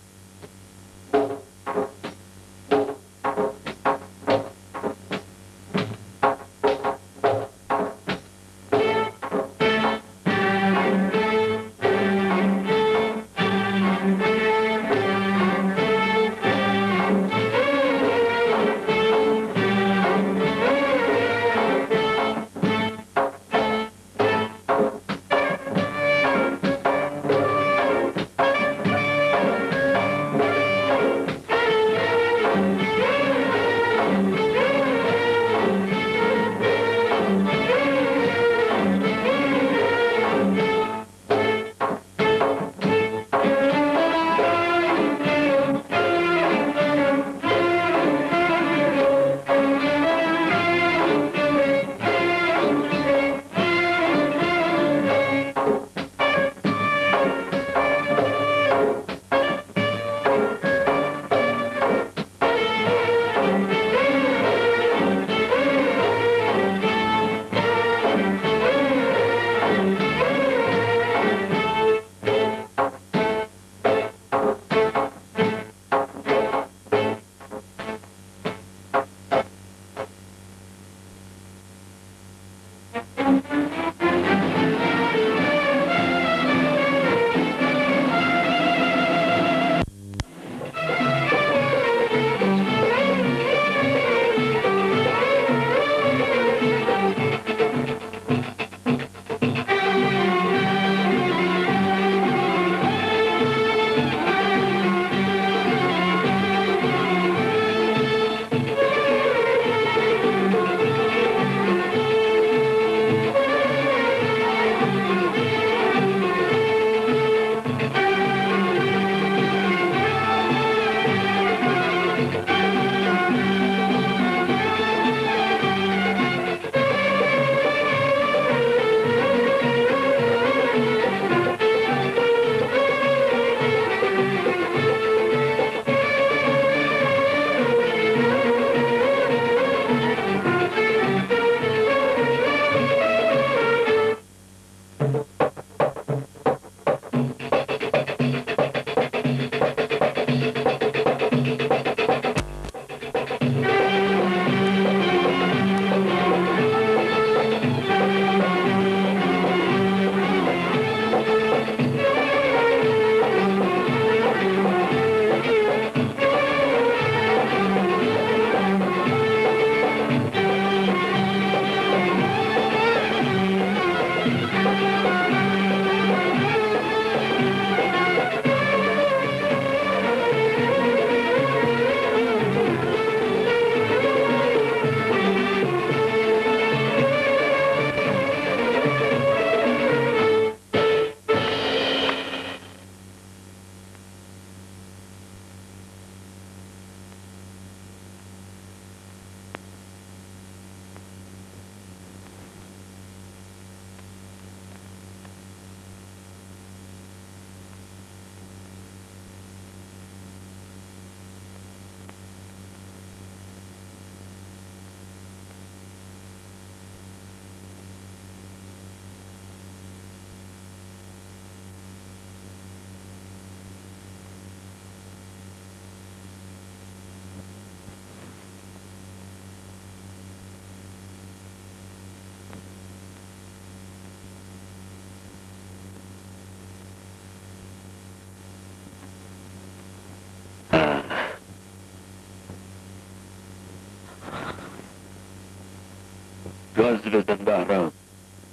گاز بزن بهرام،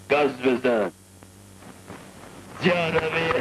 گاز بزن جانمی.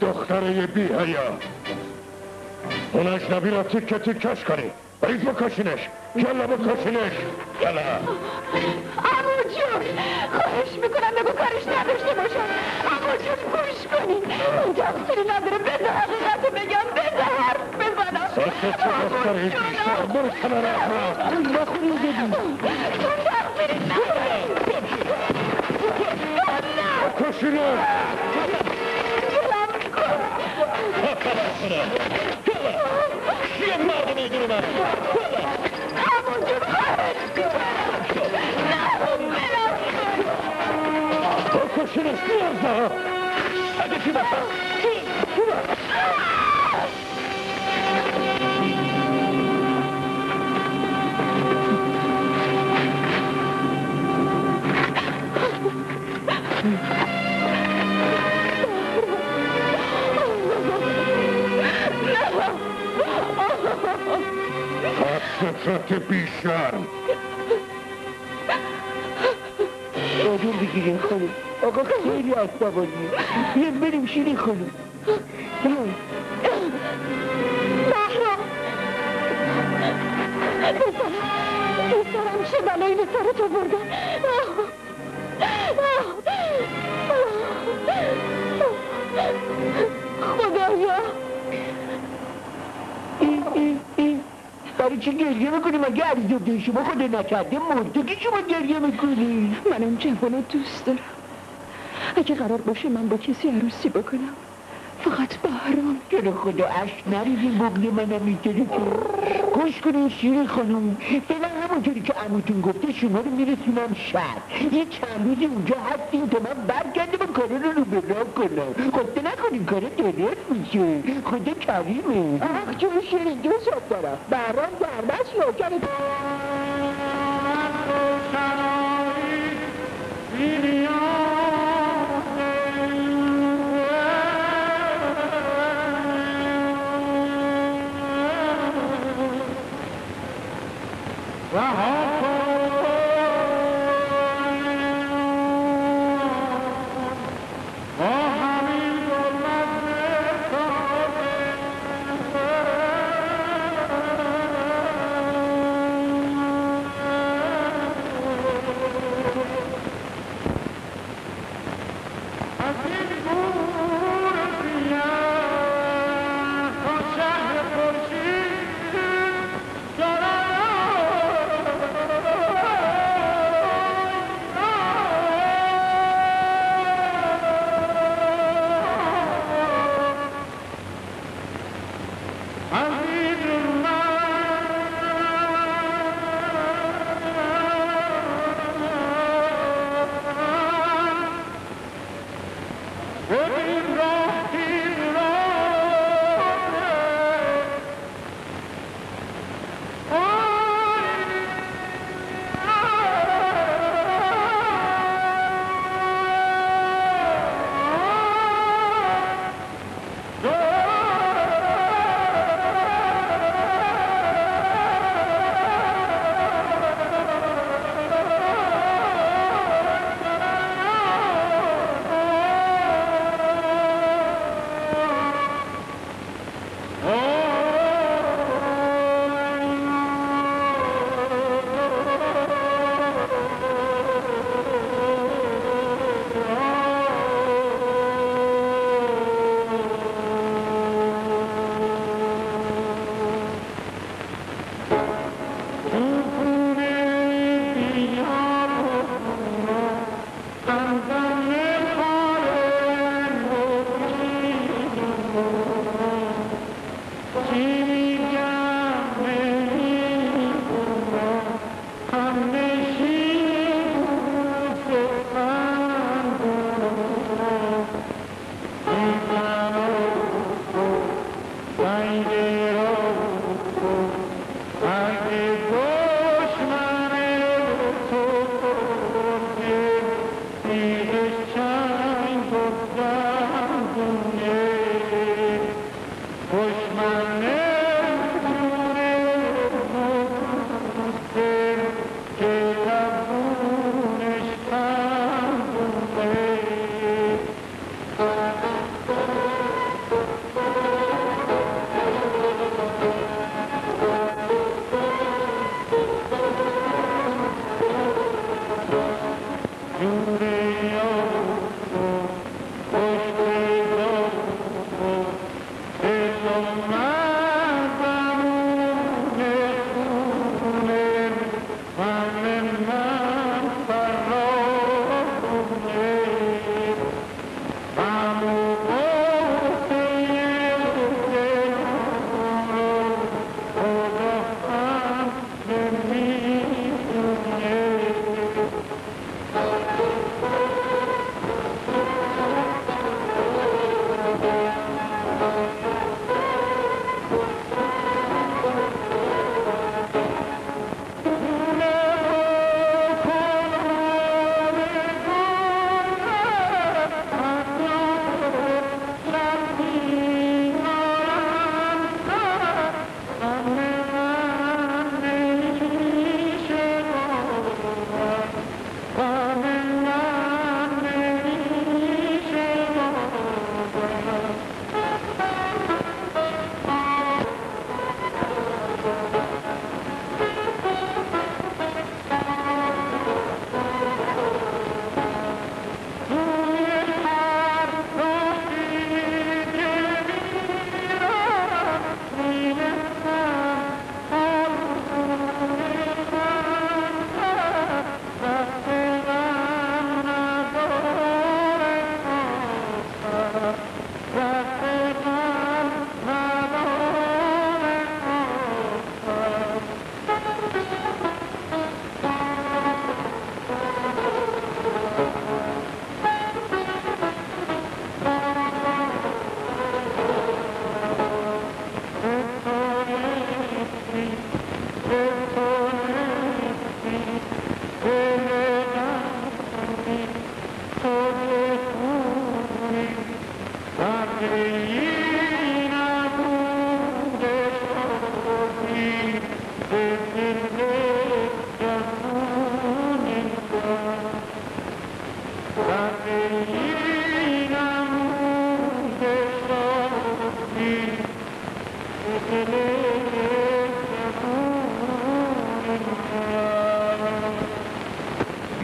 دختره بی حیا اون اجنبی را تیکه تیکش کنی برید بکشینش یلا بکشینش یلا عمو جون خواهش میکنم بگو کارش نداشته باشم عمو جون گوش کنین اون تقصیری نداره بذار حقیقت بگم بذار حرف بزنم ساکت چه دختره بیشتر برو کنار احمد نخونی ببین تو تقصیری نداره بکشینش چیه مرد میدونی من عمو جون بکشینش بیارزا اگه چی بستم چی خط بیشتر آجون بگیرین خانم آقا خیلی عصبانیه یه بریم شیرین خانم بهرام پسرم چه بلایی به سرت آوردن خدایا این برای چی گریه میکنی مگه عریضه شما خدا نکرده مرده که شما گریه میکنی من اون جوانو دوست دارم اگه قرار باشه من با کسی عروسی بکنم فقط بهرام جلو خدا عشق نریزین بغل منم میتونه که گوش کنین شیرین خانم فعلا همونطوری که عموتون گفته شما رو میرسونم شهر یه چند روزی اونجا هستیم تا من برگردم و کارا رو به راه کنم خسته نکنین کارا درست میشه خدا کریمه آخ جون شیرین دوست دارم بهرام دربست نوکرت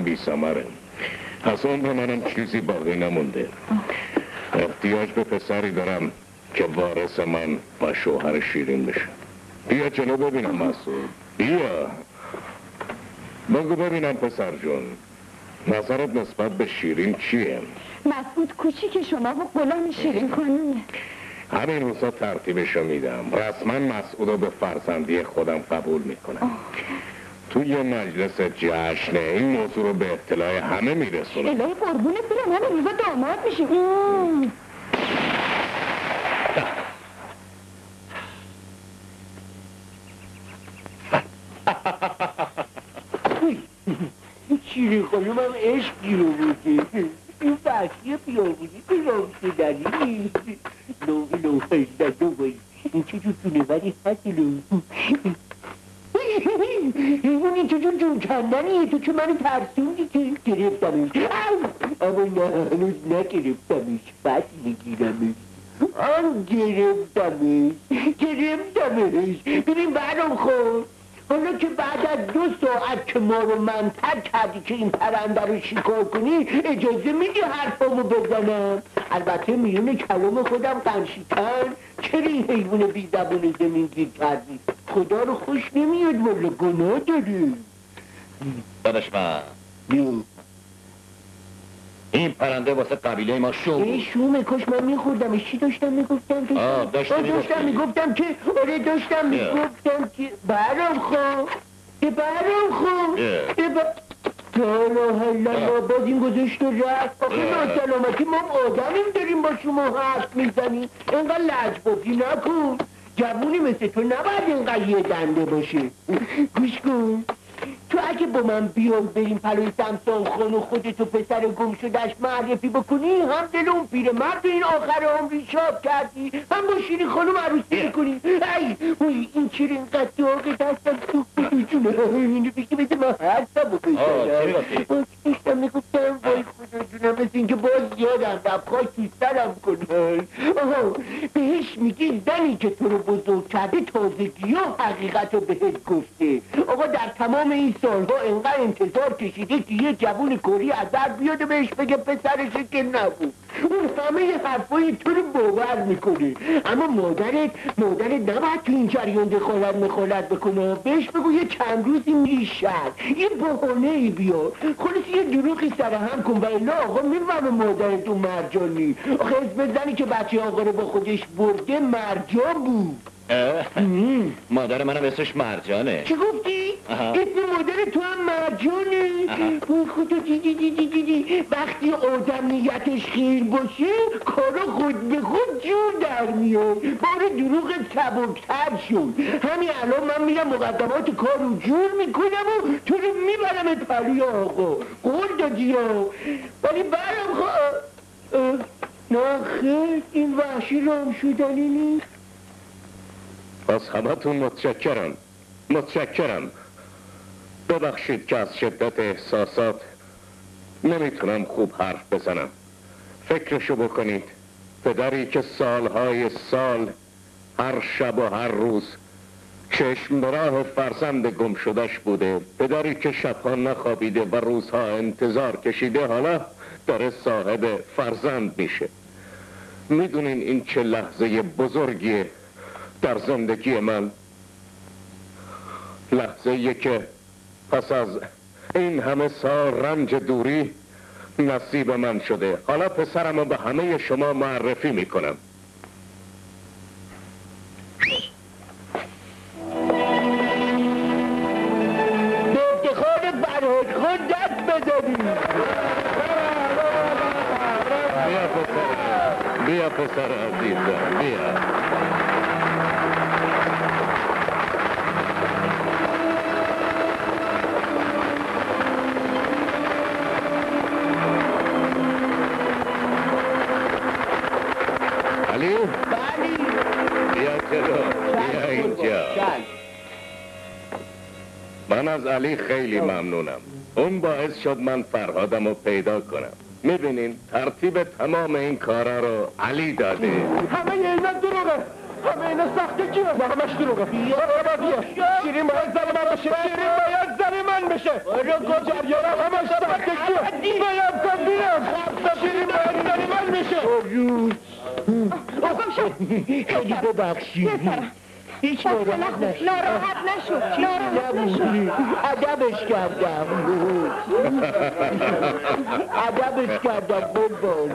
بی ثمره. از عمر منم چیزی باقی نمونده. احتیاج به پسری دارم که وارث من و شوهر شیرین بشه. بیا جلو ببینم مسعود، بیا بگو ببینم پسر جون، نظرت نسبت به شیرین چیه؟ مسعود کوچیک شما و غلام شیرین خانومه. همین روزا ترتیبشو میدم، رسما مسعودو به فرزندی خودم قبول میکنم. تو یه مجلس جشنه این موضوع رو به اطلاع همه میرسونم. الهی قربونت برم، همین روزا داماد میشیم. شیرین خانوم هم عشقی رو بوده. این وحشی بیابونی به رام شدنی نیست. لو هجده باید این چجور تونه ولی هدلو. این چجور جون کندنیه تو که منو ترسوندی که گرفتمش. اما نه هنوز نگرفتمش، بد میگیرمش. گرفتمش. ببین برام خود حالا که بعد از 2 ساعت که ما رو منتر کردی که این پرنده رو شکار کنی، اجازه میدی حرفامو بزنم؟ البته میون کلام خودم قنشیتن، چرا این حیوان بی زبون زمین گیر کردی؟ خدا رو خوش نمیاد، والا گناه داری. داداش من این پرنده واسه قبیله ما شوم. این شومه، کاش من میخوردمش. چی داشتم میگفتم؟ داشتم میگفتم که برام خواه حالا باز این گذاشت و رفت. آخه ناسلامتی ما آدمیم داریم با شما حرف میزنیم، اینقدر لجبازی نکن. جوونی مثل تو نباید اینقدر یه دنده باشه. گوش کن، تو اگه با من بیای بریم پلوی سمسان خان و خودتو پسر گم شدهش معرفی بکنی، هم دل اون پیر مرد این آخر عمری شاب کردی، هم با شیرین خانم عروسی میکنی. ای این چرا اینقدر داغت هستم تو جونه؟ اینو بگی بده من هستم و بزنم. داشتم میگفتم وای خدا جونم، مثل اینکه باز یادم رفت، خواهی تو سرم کنن. بهش میگی زنی که تو رو بزرگ کرده تازگی و حقیقت رو بهت گفته. آقا در تمام این سالها انقدر انتظار کشیده که یه جوون کوری از در بیاد و بهش بگه پسرشه که نبود. اون همه حرفای تو رو باور میکنه، اما مادرت نباید تو این جریان دخالت بکنه. بهش بگو یه چند روزی میری شهر، یه بهانه‌ای بیار، خلاص یه دروغی سرهم کن و الا آقا میفهمه مادرت اون مرجانی. آخه اسم زنی که بچه آقا رو با خودش برده مرجان بود. مادر منم اسمش مرجانه. چی گفتی؟ اسم مادر تو هم مرجانه؟ وای خدا، دیدی وقتی آدم نیتش خیر باشه کارا خود به خود جور در میاد. بار دروغ سبکتر شد. همین الان من میرم مقدمات کار رو جور میکنم و تو رو میبرم پلوی آقا. قول دادی ها، ولی برم نه خیر، این وحشی رام شدنی نیست. از همتون متشکرم. ببخشید که از شدت احساسات نمیتونم خوب حرف بزنم. فکرشو بکنید، پدری که سالهای سال هر شب و هر روز چشم به راه فرزند گم شدهش بوده، پدری که شبها نخوابیده و روزها انتظار کشیده، حالا داره صاحب فرزند میشه. میدونین این چه لحظه بزرگیه در زندگی من؟ لحظه‌ایه که پس از این همه سال رنج دوری نصیب من شده. حالا پسرم رو به همه شما معرفی میکنم. به افتخار فرهاد خود دست بزنید. بیا پسر عزیزم، بیا. علی؟ بلی. بیا جلو، بیا اینجا. من از علی خیلی ممنونم. اون باعث شد من فرهادم رو پیدا کنم. میبینین ترتیب تمام این کارا رو علی داده. همه اینا دروغه، همه اینا سخته کیه؟ همش دروغه. بیا شیرین باید زن من بشه. جریانم همش سخته کیه؟ باید کن بیرم. شیرین باید زن من بشه. روز گم شو خیلی ببخشید هیچ ناراحت نشو ناراحت نشو ادبش کردم ادبش کردم بلبل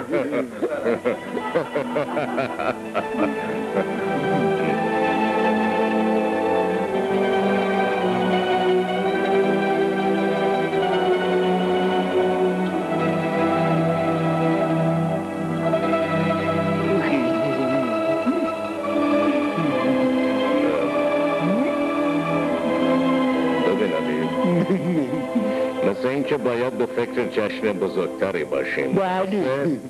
مثل این که باید به فکر جشن بزرگتری باشیم بله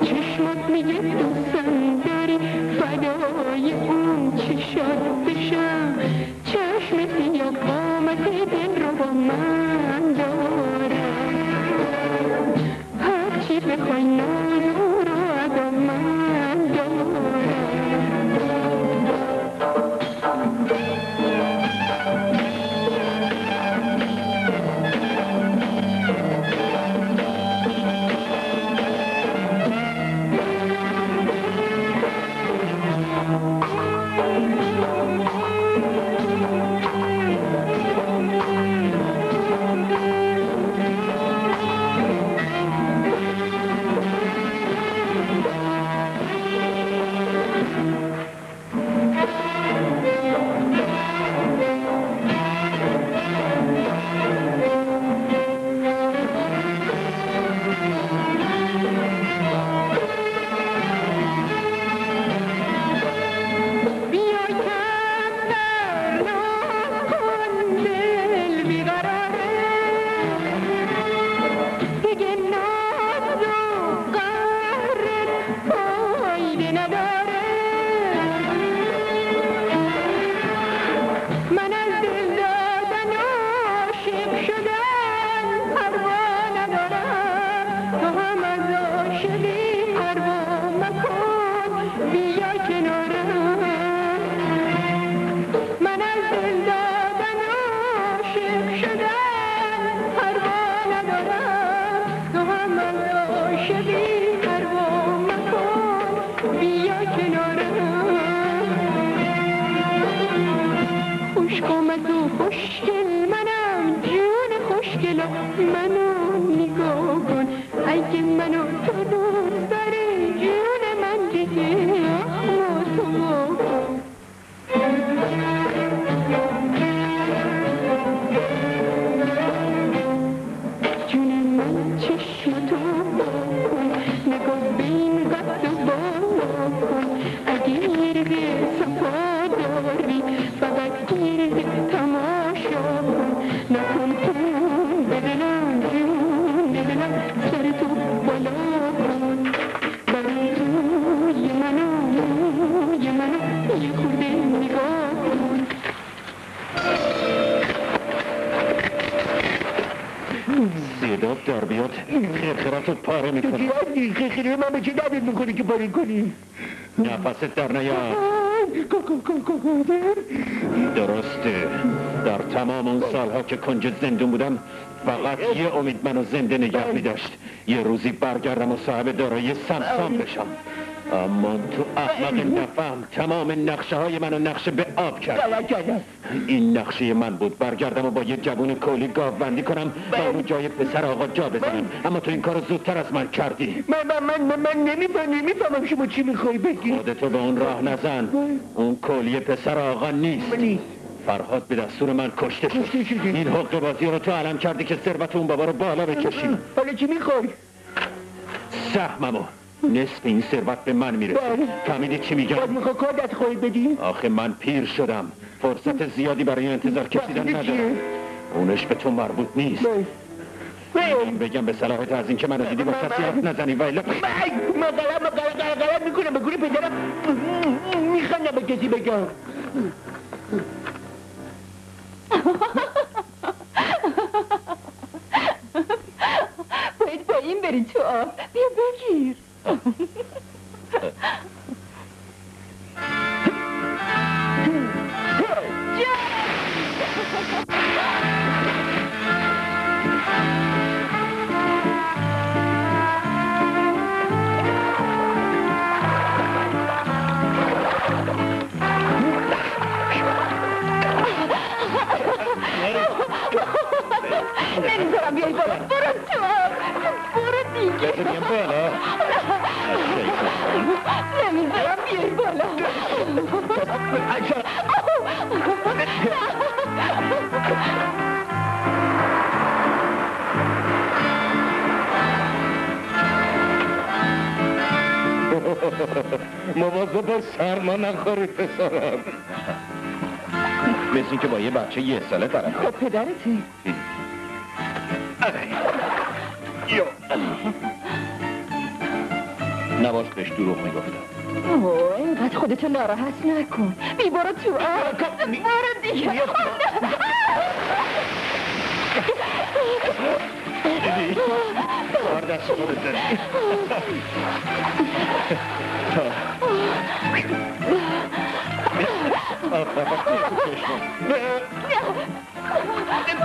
چشمت میگه دوستم داری فدای اون چشات بشم چشمت یا قامت دل رو با من دارم هرچی بخوای نارو رو ادا من دارم صدات در بیاد خرخراتت پاره میکنه خیلی من به چه دردت میکنی که پاره کنی نفست در نیاد درسته در تمام اون سالها که کنج زندون بودم فقط یه امید منو زنده نگه میداشت یه روزی برگردم و صاحب دارایی سمسام بشم اما تو احمق نفهم تمام نقشه های منو نقشه به آب کرد این نقشه من بود برگردم و با یه جوون کولی گاوبندی کنم و اونو جای پسر آقا جا بزنم اما تو این کارو زودتر از من کردی من نمیفهمم شما چی میخوای بگی خودتو به اون راه نزن اون کولی پسر آقا نیست فرهاد به دستور من کشته شد این حقه بازی رو تو علم کردی که ثروت اون بابا رو بالا بکشی حالا چی میخوای سهممو نصف این ثروت به من میرسه فهمیدی چی میگم؟ باید میخوای کار دست خواهی بدی؟ آخه من پیر شدم فرصت زیادی برای انتظار کشیدن ندارم اونش به تو مربوط نیست بگم به صلاحت از این که منو دیدی با کسی حرف نزنی ویلا من غلط میکنم به گوری پدرم میخوام به کسی بگم باید با این بری تو آب بیا بگیر بذاریم بالا نمیذارم بیای بالا مواظب سرما نخوری پسرم. مثل که با یه بچه 1 ساله طرف. خب پدرته نباش بهش دروغ میگفتم. اینقدر خودتو ناراحت نکن. بیبارو تو بارو دیگه. دیدی؟ کار دست خودت داری.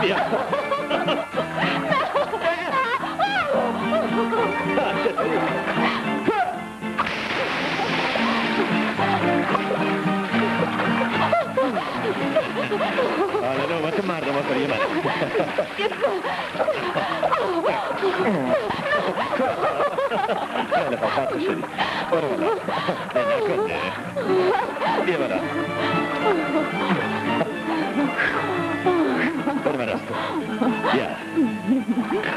بیا. حالا نوبت مردم ها کاری منه. خیلی خواه خسته شدی. برو بالا. نکنه. بیا بالا. برو من راستو.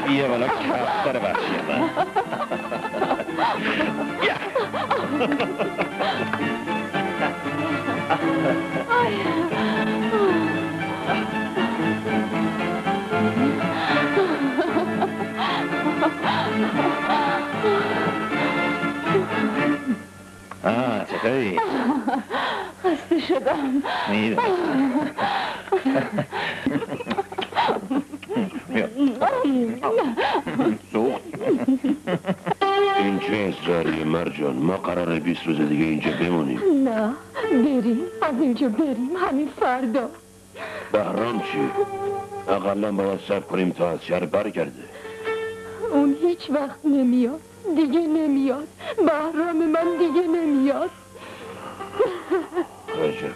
بیا بالا کفتر بخشی من. بیا. چطوری؟ خسته شدم. این چه اصراریه مرجان؟ ما قراره 20 روز دیگه اینجا بمونیم. نه بریم، از اینجا بریم همین فردا. بهرام چی؟ اقلا باید صبر کنیم تا از شهر برگرده. اون هیچ وقت نمیاد، دیگه نمیاد. بهرام من دیگه نمیاد. عجبه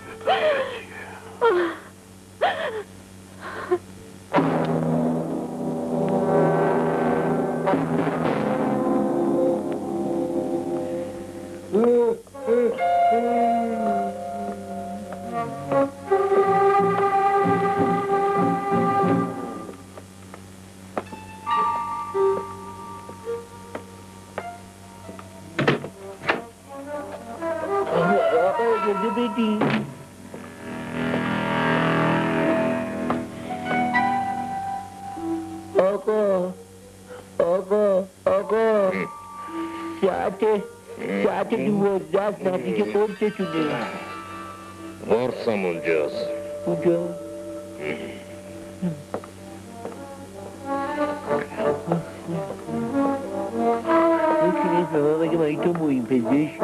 آقا ساعت 12 دیگه قرصتونه. قرصم اونجاست. اونجا؟ میتونید به ما بگه باید تو موین پزشکی.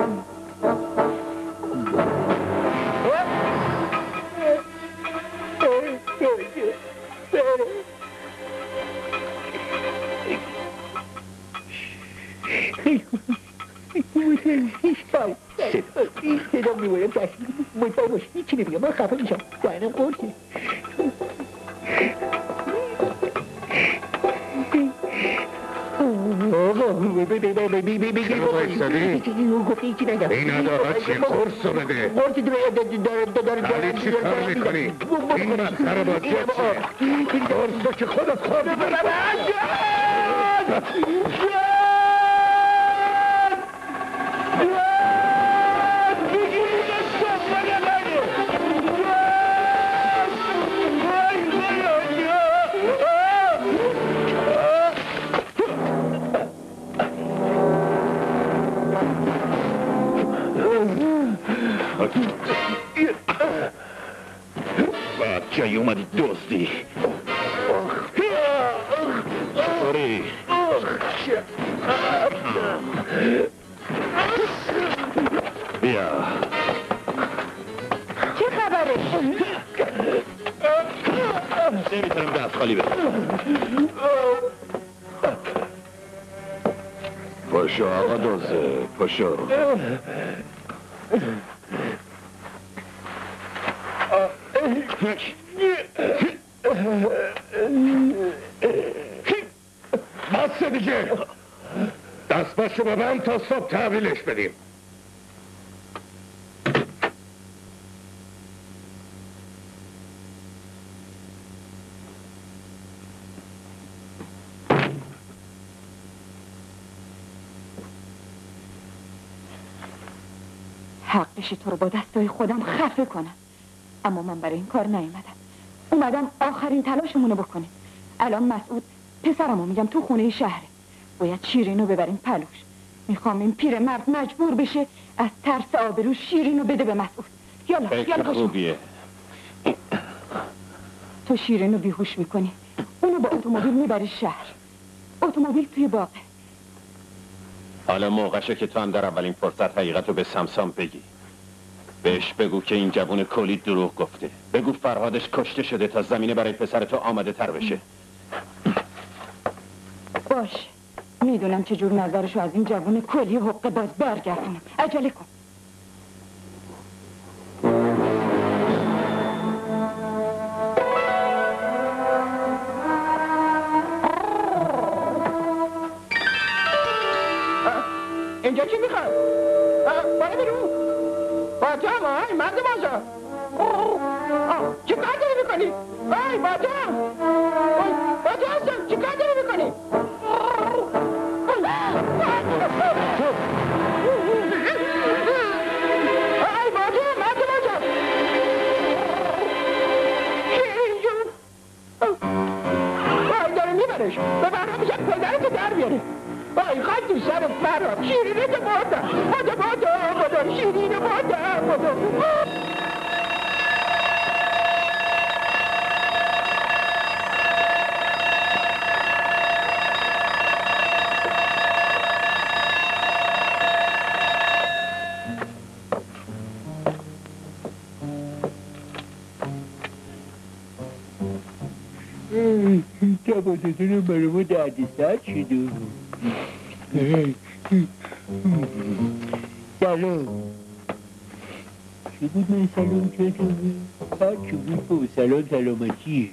صدا میباید دست مطمئن باش هیچی نمیگم من خفه میشم دهنم قرصه. چرا بایستادی؟ گفته هیچی نگم. این اداها چی؟ قرص رو بده. قرص علی چی کار میکنی؟ این مسخره بازی چیه؟ قرص رو که خودت خوردی. بچه اومدی دزدی. سوری بیا. چه خبره؟ نمیتونم دست خالی برم. پاشو آقا دوزه پاشو. بسته دیگه. دستباشو ببند تا صبح تحویلش بدیم. حقش تو رو با دستای خودم خفه کنم، اما من برای این کار نیومدم. اومدم آخرین تلاشمونو بکنیم. الان مسعود پسرمو میگم تو خونه شهره، باید شیرینو ببریم پلوش. میخوام این پیرمرد مجبور بشه از ترس آبرو شیرینو بده به مسعود. یالا خوبیه. تو شیرینو بیهوش میکنی، اونو با اتومبیل میبری شهر. اتومبیل توی باغه. حالا موقعشه که تو هم در اولین فرصت حقیقتو به سمسام بگی. بهش بگو که این جوون کلی دروغ گفته. بگو فرهادش کشته شده تا زمینه برای پسر تو آماده تر بشه. باش، میدونم چجور نظرشو از این جوون کلی حقه باز برگردونم. عجله کن. اینجا چی میخواد؟ باید بیرون باجام های مرد ماجا. چی کار داری میکنی؟ ای باجام باجا هستم، چی کار داری میکنی؟ ای باجا مرد ماجا. شیرین جون باید داره میبرش به برها میشه پدرتو در بیاره. آی خواهد تو سر فراد شیرینه تو بادم بادم شیرینه بادم تبادتون رو برای ما دردسر شده. سلام چی بود من سلام کردم؟ هر چی بود با سلام سلامتی.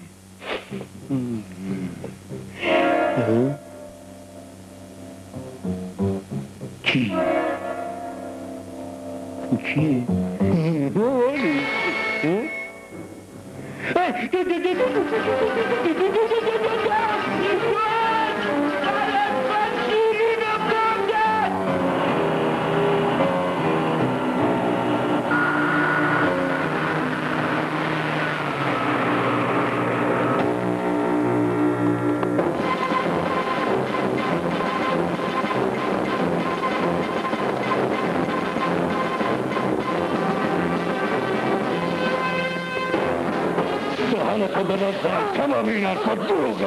چی؟ چیه؟ تو به نظر تمام این حرفا دروغه.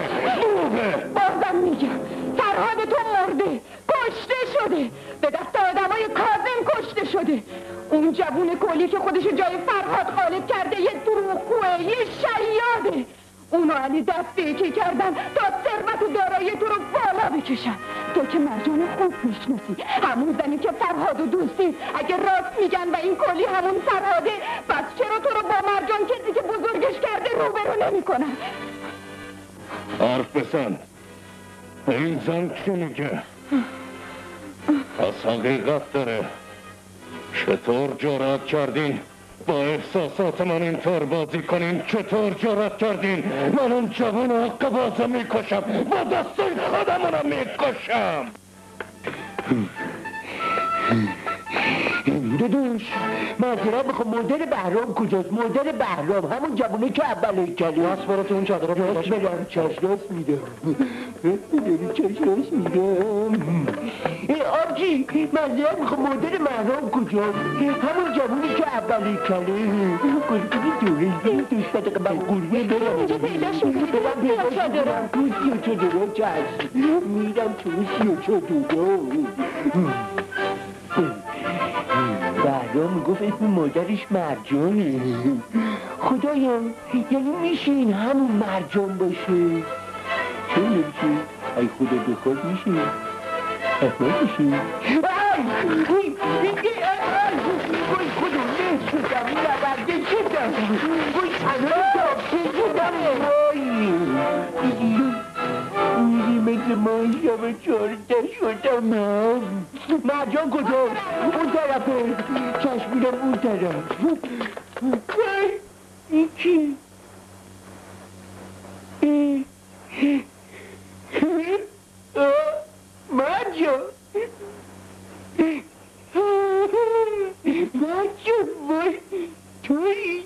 بازم میگم فرهاد تو مرده، کشته شده، به دست آدمای کاظم کشته شده. اون جوون کلی که خودشو جای فرهاد غالب کرده یه دروغگوه، یه شیاده. اونو علی دست یکی کردن تا ثروت و دارایی تو رو بالا بکشن. تو که مرجان خوب میشناسی، همون زنی که فرهاد و دوستی، اگه راست میگن و این کلی همون فرهاده، پس چرا تو رو با مرجان کسی که بزرگش کرده روبرو نمیکنن؟ حرف بزن. این زن چی میگه؟ پس حقیقت داره. چطور جرأت کردین با احساسات من اینطور بازی کنین؟ چطور جرأت کردین من اون جوان حق بازو میکشم، با دستای خودمونم میکشم؟ داداش معذرت میخوام مادر بهرام کجاست؟ مادر بهرام همون جوونه که اول کلی هست. برات اون چادر رو راست بدم. چشراست میدم چشراست میدم. آبجی معذرت میخوام مادر بهرام کجاست؟ همون جوونه که اول کلی. گلگونی دوره دوست بدقه من قربه برم اینجا پیداش میکنم بیا چادرم تو سی و چادرم چشم میرم تو سی و چادرم. بهرام میگفت اسم مادرش مرجانه. خدایا یعنی میشه این همون مرجان باشه؟ چه نمیشه؟ ای خدا بخواد میشه؟ احمد میشه؟ وای خدا نه شدم نبرده شدم. وای تنها دابته شدم. وای میری مثل ماشا 14 شدم مرجان کجاست؟ اون طرفه چشمیدم اون طرف این کی؟ مرجان مرجان وای تویی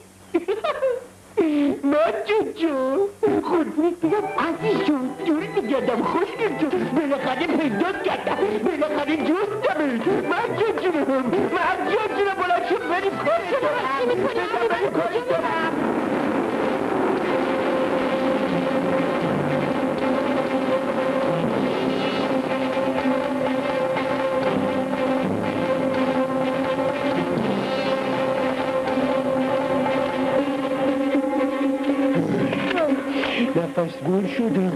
مرجان جون خودمونی بگم عزیز جون دوری بگردم خوشگل جون بالاخره پیدا کردم بالاخره جستمه مرجان جونم مرجان جونم بلند شد بریم کاری دارم بریم کاری دارم نفس گل شدم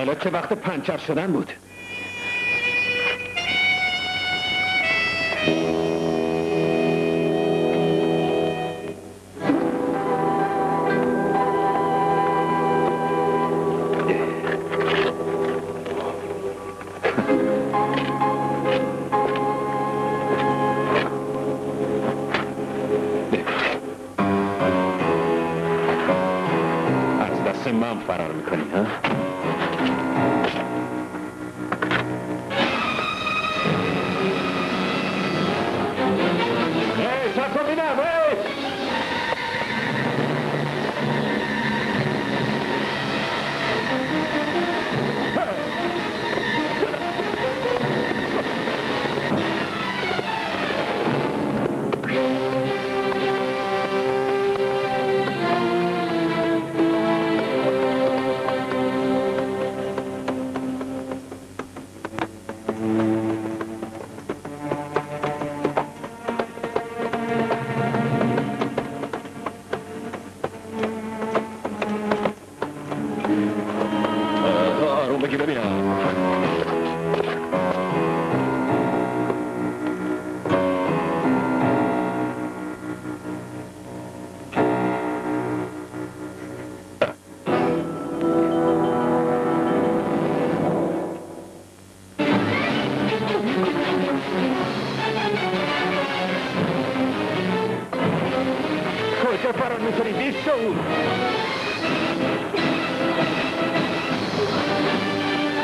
حالا چه وقت پنچر شدن بود؟ از دست من فرار میکنی ها؟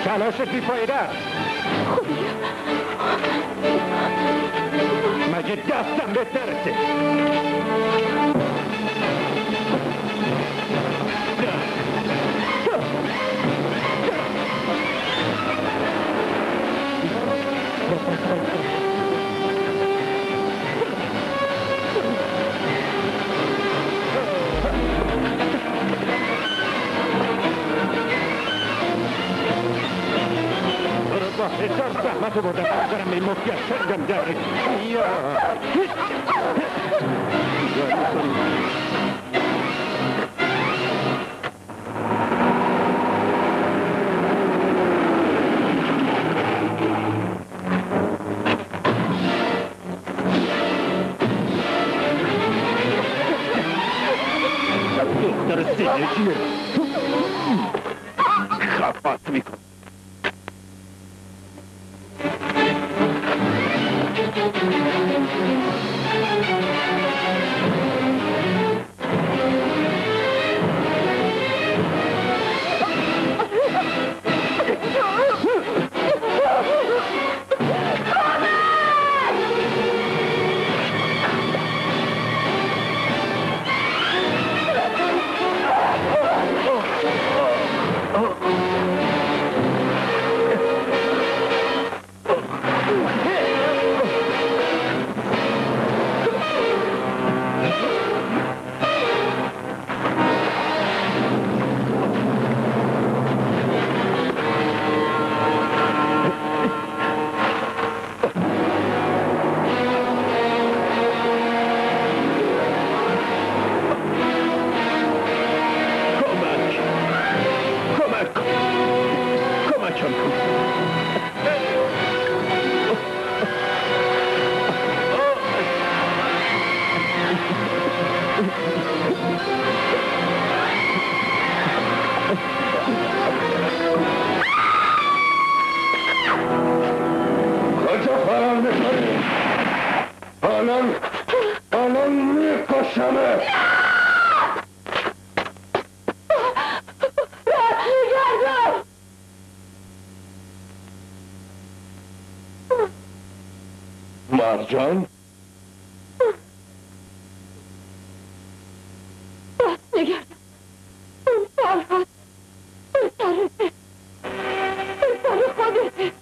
تلاشت بی‌فایده است. مگه دستم بهت نرسه؟ هزار زحمت بردم بردارم به این مفتی از سنگم داره در سینگیه خفت میکن. الان میکشمه. مرجان نگردم اون فرهاد بسرته بسر خودته.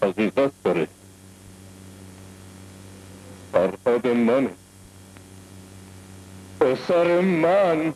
حقیقت داره. فرهاد من، پسر من.